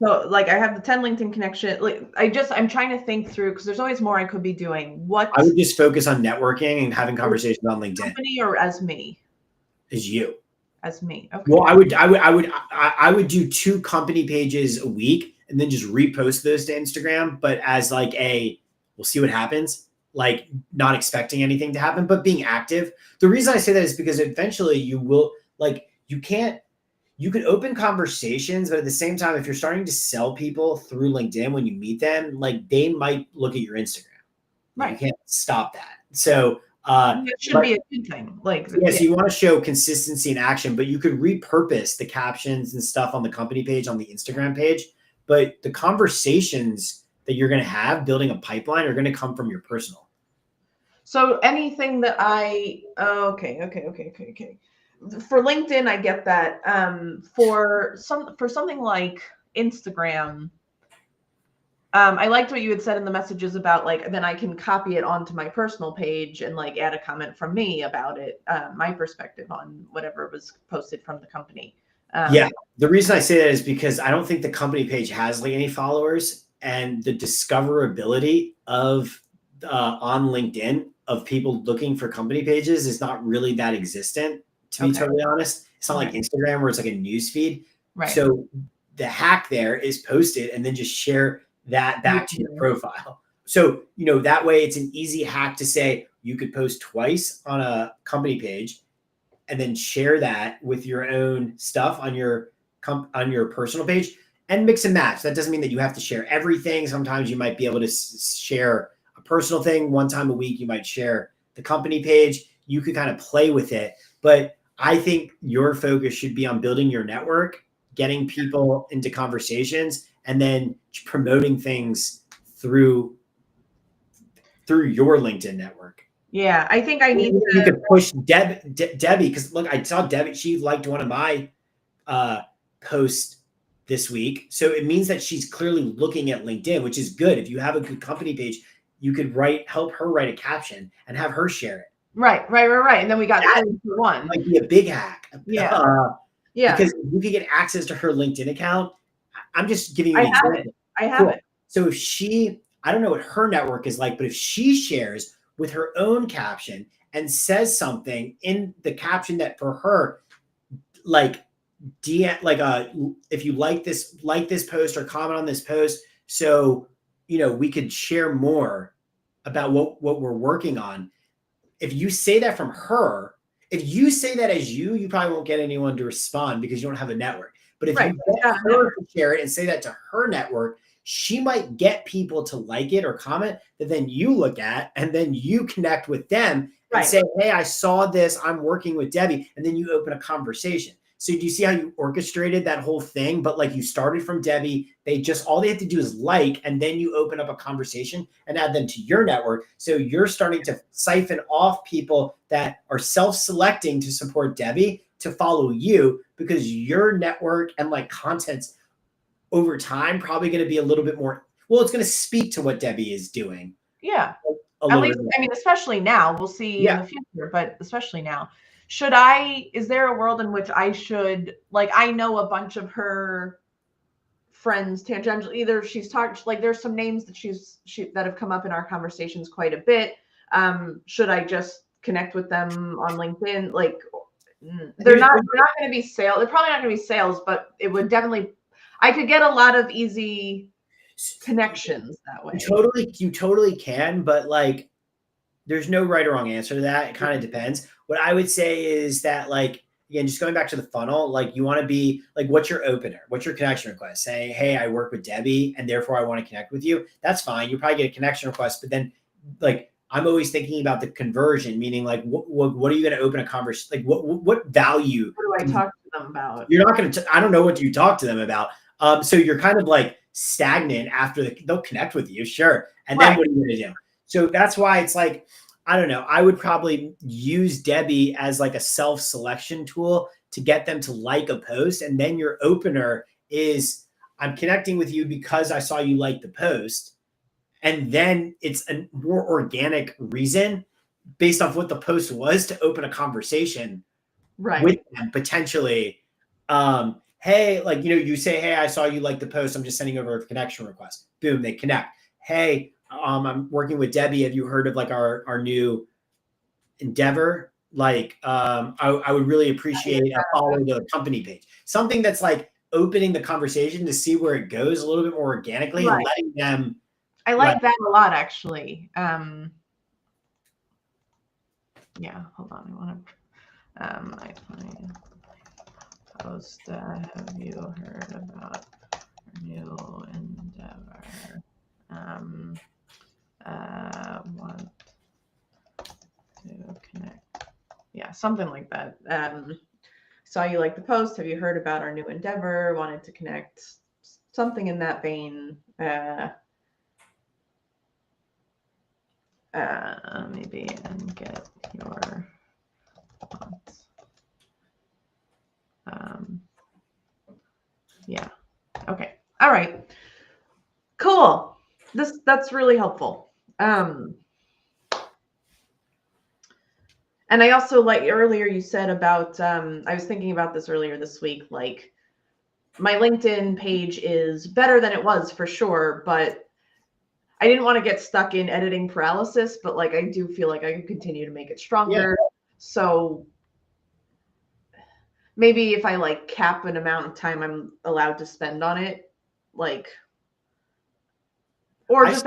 so like I have the 10 LinkedIn connection, like I'm trying to think through, because there's always more I could be doing. What I would just focus on networking and having conversations on LinkedIn. Company or as me? As you. As me. Okay. Well, I would do 2 company pages a week and then just repost those to Instagram, but as like we'll see what happens, like not expecting anything to happen, but being active. The reason I say that is because eventually you will, like, you could open conversations, but at the same time, if you're starting to sell people through LinkedIn when you meet them, like they might look at your Instagram. Right. You can't stop that. So it should be a good thing. Like, yes, you want to show consistency in action, but you could repurpose the captions and stuff on the company page, on the Instagram page. But the conversations that you're going to have building a pipeline are going to come from your personal. So anything that okay. For LinkedIn, I get that. For something like Instagram, I liked what you had said in the messages about like, then I can copy it onto my personal page and like add a comment from me about it, my perspective on whatever was posted from the company. Yeah, the reason I say that is because I don't think the company page has like any followers, and the discoverability of on LinkedIn of people looking for company pages is not really that existent, to be totally honest. It's not like Instagram where it's like a news feed. Right. So the hack there is post it and then just share that back to your profile. So, that way it's an easy hack to say you could post twice on a company page and then share that with your own stuff on your personal page and mix and match. That doesn't mean that you have to share everything. Sometimes you might be able to share a personal thing. One time a week, you might share the company page. You could kind of play with it. But I think your focus should be on building your network, getting people into conversations, and then promoting things through your LinkedIn network. Yeah, I think I need You could push Debbie, because look, I saw Debbie, she liked one of my posts this week. So it means that she's clearly looking at LinkedIn, which is good. If you have a good company page, you could help her write a caption and have her share it. Right. And then we got that one. Might be a big hack. Yeah. Because you could get access to her LinkedIn account. I'm just giving you an example. I have it. So if I don't know what her network is like, but if she shares with her own caption and says something in the caption that for her, like if you like this post or comment on this post, so we could share more about what we're working on. If you say that from her, if you say that as you probably won't get anyone to respond because you don't have a network. But if you get her to share it and say that to her network, she might get people to like it or comment that then you look at, and then you connect with them and say, hey, I saw this, I'm working with Debbie. And then you open a conversation. So do you see how you orchestrated that whole thing? But like you started from Debbie, all they have to do is like, and then you open up a conversation and add them to your network. So you're starting to siphon off people that are self-selecting to support Debbie to follow you, because your network and like content's over time probably going to be a little bit more, it's going to speak to what Debbie is doing. Yeah. At least, especially now, we'll see in the future, but especially now. Is there a world in which I should, like, I know a bunch of her friends tangentially, either she's talked, like there's some names that that have come up in our conversations quite a bit. Should I just connect with them on LinkedIn? Like, they're not going to be sales. They're probably not going to be sales, but it would definitely, I could get a lot of easy. connections that way. You totally can, but like there's no right or wrong answer to that. It kind of depends. What I would say is that, like, again, just going back to the funnel, like you want to be like, what's your opener? What's your connection request? Say, hey, I work with Debbie and therefore I want to connect with you. That's fine. You probably get a connection request, but then like, I'm always thinking about the conversion, meaning like, what are you going to open a conversation? Like what value? What do I talk to them about? You're not going to, I don't know what you talk to them about. So you're kind of like stagnant after they'll connect with you. Sure. And then what are you going to do? So that's why it's like, I don't know. I would probably use Debbie as like a self-selection tool to get them to like a post. And then your opener is, I'm connecting with you because I saw you like the post. And then it's a more organic reason based off what the post was to open a conversation with them potentially. Hey, like, you say, hey, I saw you like the post. I'm just sending over a connection request. Boom, they connect. Hey, I'm working with Debbie. Have you heard of like our new endeavor? Like, I would really appreciate a follow the company page. Something that's like opening the conversation to see where it goes a little bit more organically and letting them. I like that a lot, actually. Yeah, hold on. I want to. I find post. Have you heard about our new endeavor? Want to connect. Yeah, something like that. Saw you like the post. Have you heard about our new endeavor? Wanted to connect. Something in that vein. Maybe and get your thoughts. Yeah. Okay. All right. Cool. That's really helpful. And I also, like earlier you said about, I was thinking about this earlier this week, like my LinkedIn page is better than it was for sure, but I didn't want to get stuck in editing paralysis, but like, I do feel like I could continue to make it stronger. Yeah. So maybe if I like cap an amount of time I'm allowed to spend on it, like, or just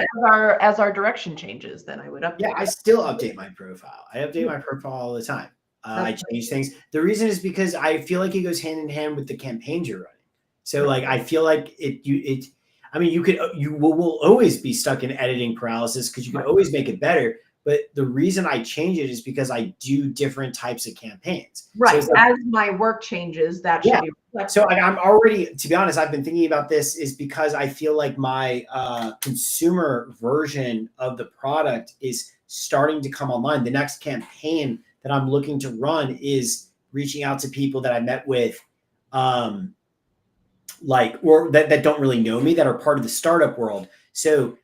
as our direction changes, then I would update. Yeah, I still update my profile. I update my profile all the time. I change things. The reason is because I feel like it goes hand in hand with the campaigns you're running. So like, I feel like I mean, you will always be stuck in editing paralysis because you can always make it better. But the reason I change it is because I do different types of campaigns. Right. So like, as my work changes, that should be reflected. So like, I'm already, to be honest, I've been thinking about this is because I feel like my consumer version of the product is starting to come online. The next campaign that I'm looking to run is reaching out to people that I met with, like, or that don't really know me, that are part of the startup world. So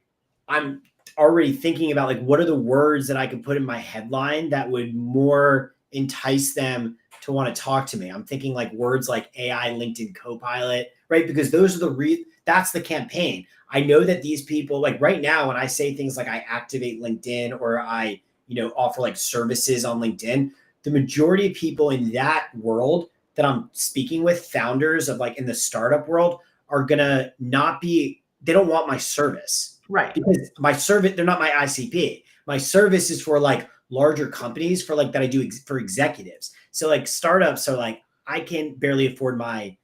I'm already thinking about like, what are the words that I could put in my headline that would more entice them to want to talk to me. I'm thinking like words like AI LinkedIn Copilot, right? Because those are that's the campaign. I know that these people, like right now, when I say things like I activate LinkedIn or I, offer like services on LinkedIn, the majority of people in that world that I'm speaking with, founders of like in the startup world, are gonna they don't want my service. Right. Because my service, they're not my ICP. My service is for like larger companies, for like that I do for executives. So like startups are like, I can barely afford my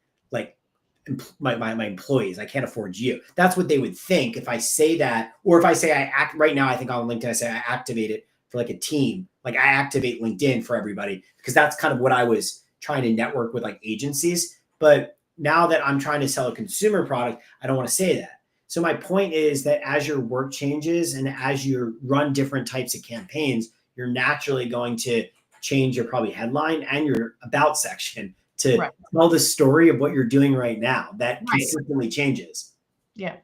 employees. I can't afford you. That's what they would think if I say that, or if I say right now, I think on LinkedIn, I say I activate it for like a team. Like I activate LinkedIn for everybody, because that's kind of what I was trying to network with, like agencies. But now that I'm trying to sell a consumer product, I don't want to say that. So my point is that as your work changes and as you run different types of campaigns, you're naturally going to change your probably headline and your about section to tell the story of what you're doing right now. That consistently changes. Yeah.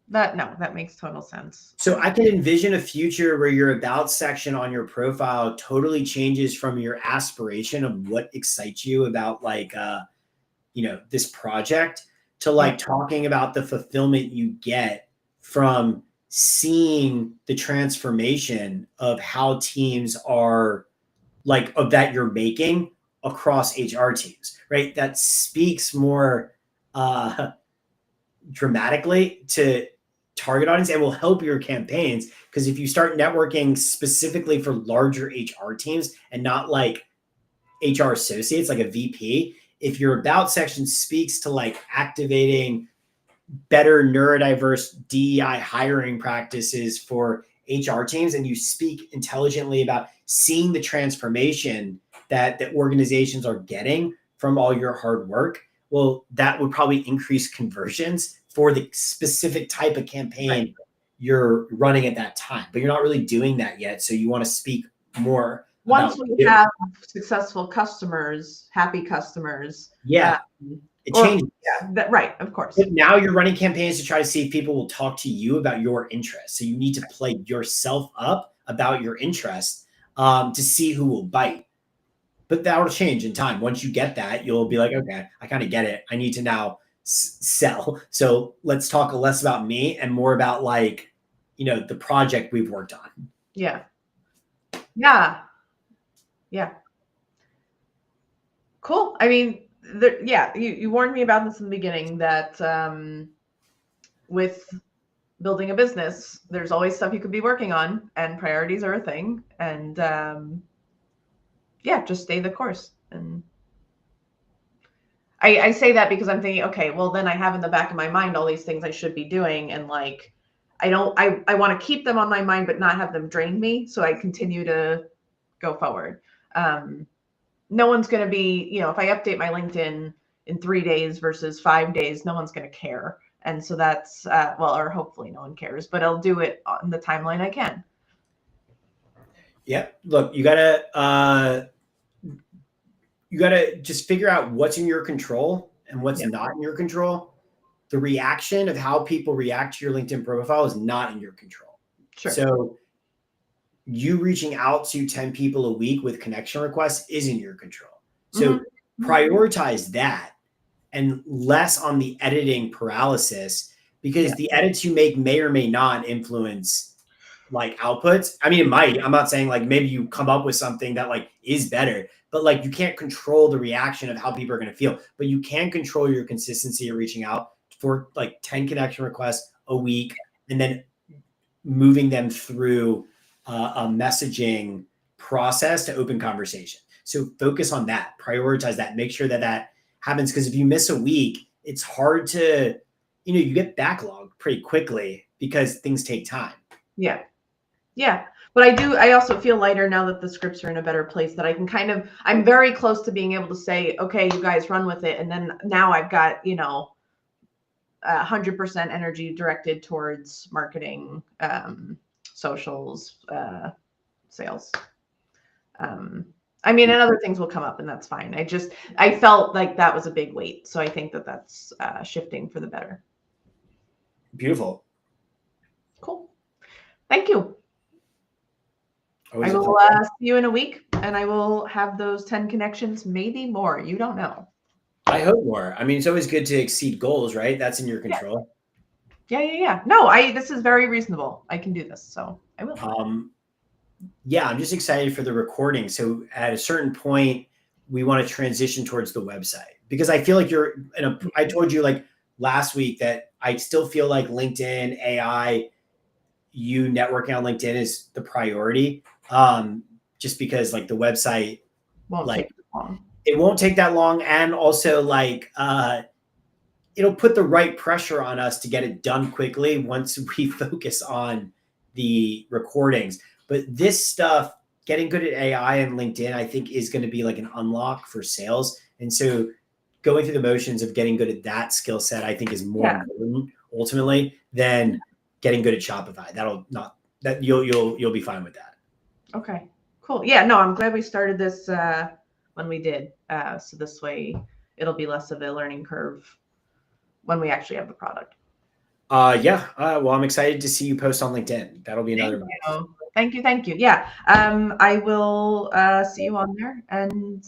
That makes total sense. So I can envision a future where your about section on your profile totally changes from your aspiration of what excites you about like, this project, to like talking about the fulfillment you get from seeing the transformation of how teams are like, of that you're making across HR teams, right? That speaks more dramatically to target audience and will help your campaigns. Because if you start networking specifically for larger HR teams and not like HR associates, like a VP, if your about section speaks to like activating better neurodiverse DEI hiring practices for HR teams, and you speak intelligently about seeing the transformation that organizations are getting from all your hard work, well, that would probably increase conversions for the specific type of campaign you're running at that time. But you're not really doing that yet. So you want to speak more. Once we have successful customers, happy customers. Yeah. It changes. Right, of course. But now you're running campaigns to try to see if people will talk to you about your interests. So you need to play yourself up about your interests to see who will bite. But that will change in time. Once you get that, you'll be like, okay, I kind of get it. I need to now sell. So let's talk less about me and more about like, you know, the project we've worked on. Yeah. Yeah. Yeah. Cool. I mean, you warned me about this in the beginning that with building a business, there's always stuff you could be working on, and priorities are a thing. And just stay the course. And I say that because I'm thinking, okay, well, then I have in the back of my mind all these things I should be doing, and like I want to keep them on my mind, but not have them drain me. So I continue to go forward. No one's going to be, you know, if I update my LinkedIn in 3 days versus 5 days, no one's going to care. And so that's, or hopefully no one cares, but I'll do it on the timeline I can. Yeah. Look, you gotta just figure out what's in your control and what's not in your control. The reaction of how people react to your LinkedIn profile is not in your control. Sure. So you reaching out to 10 people a week with connection requests is in your control. So prioritize that and less on the editing paralysis, because the edits you make may or may not influence like outputs. I mean, it might. I'm not saying like maybe you come up with something that like is better, but like you can't control the reaction of how people are going to feel, but you can control your consistency of reaching out for like 10 connection requests a week and then moving them through a messaging process to open conversation. So focus on that, prioritize that, make sure that that happens. Because if you miss a week, it's hard to, you know, you get backlogged pretty quickly because things take time. Yeah. Yeah. But I also feel lighter now that the scripts are in a better place, that I can I'm very close to being able to say, okay, you guys run with it. And then now I've got, you know, 100% energy directed towards marketing, socials, sales. I mean, and other things will come up, and that's fine. I felt like that was a big weight. So I think that that's shifting for the better. Beautiful. Cool. Thank you. Always I will see you in a week, and I will have those 10 connections, maybe more. You don't know. I hope more. I mean, it's always good to exceed goals, right? That's in your control. Yeah. No, this is very reasonable. I can do this, so I will. Yeah, I'm just excited for the recording. So at a certain point, we want to transition towards the website, because I feel like I told you like last week that I still feel like LinkedIn, AI, you networking on LinkedIn is the priority. Just because like the website won't take long. It won't take that long. And also like, it'll put the right pressure on us to get it done quickly once we focus on the recordings. But this stuff, getting good at AI and LinkedIn, I think is going to be like an unlock for sales. And so going through the motions of getting good at that skill set, I think is more important ultimately than getting good at Shopify. You'll be fine with that. Okay, cool. Yeah, no, I'm glad we started this when we did. So this way it'll be less of a learning curve when we actually have the product. Well, I'm excited to see you post on LinkedIn. That'll be another. Thank you. Yeah. I will see you on there, and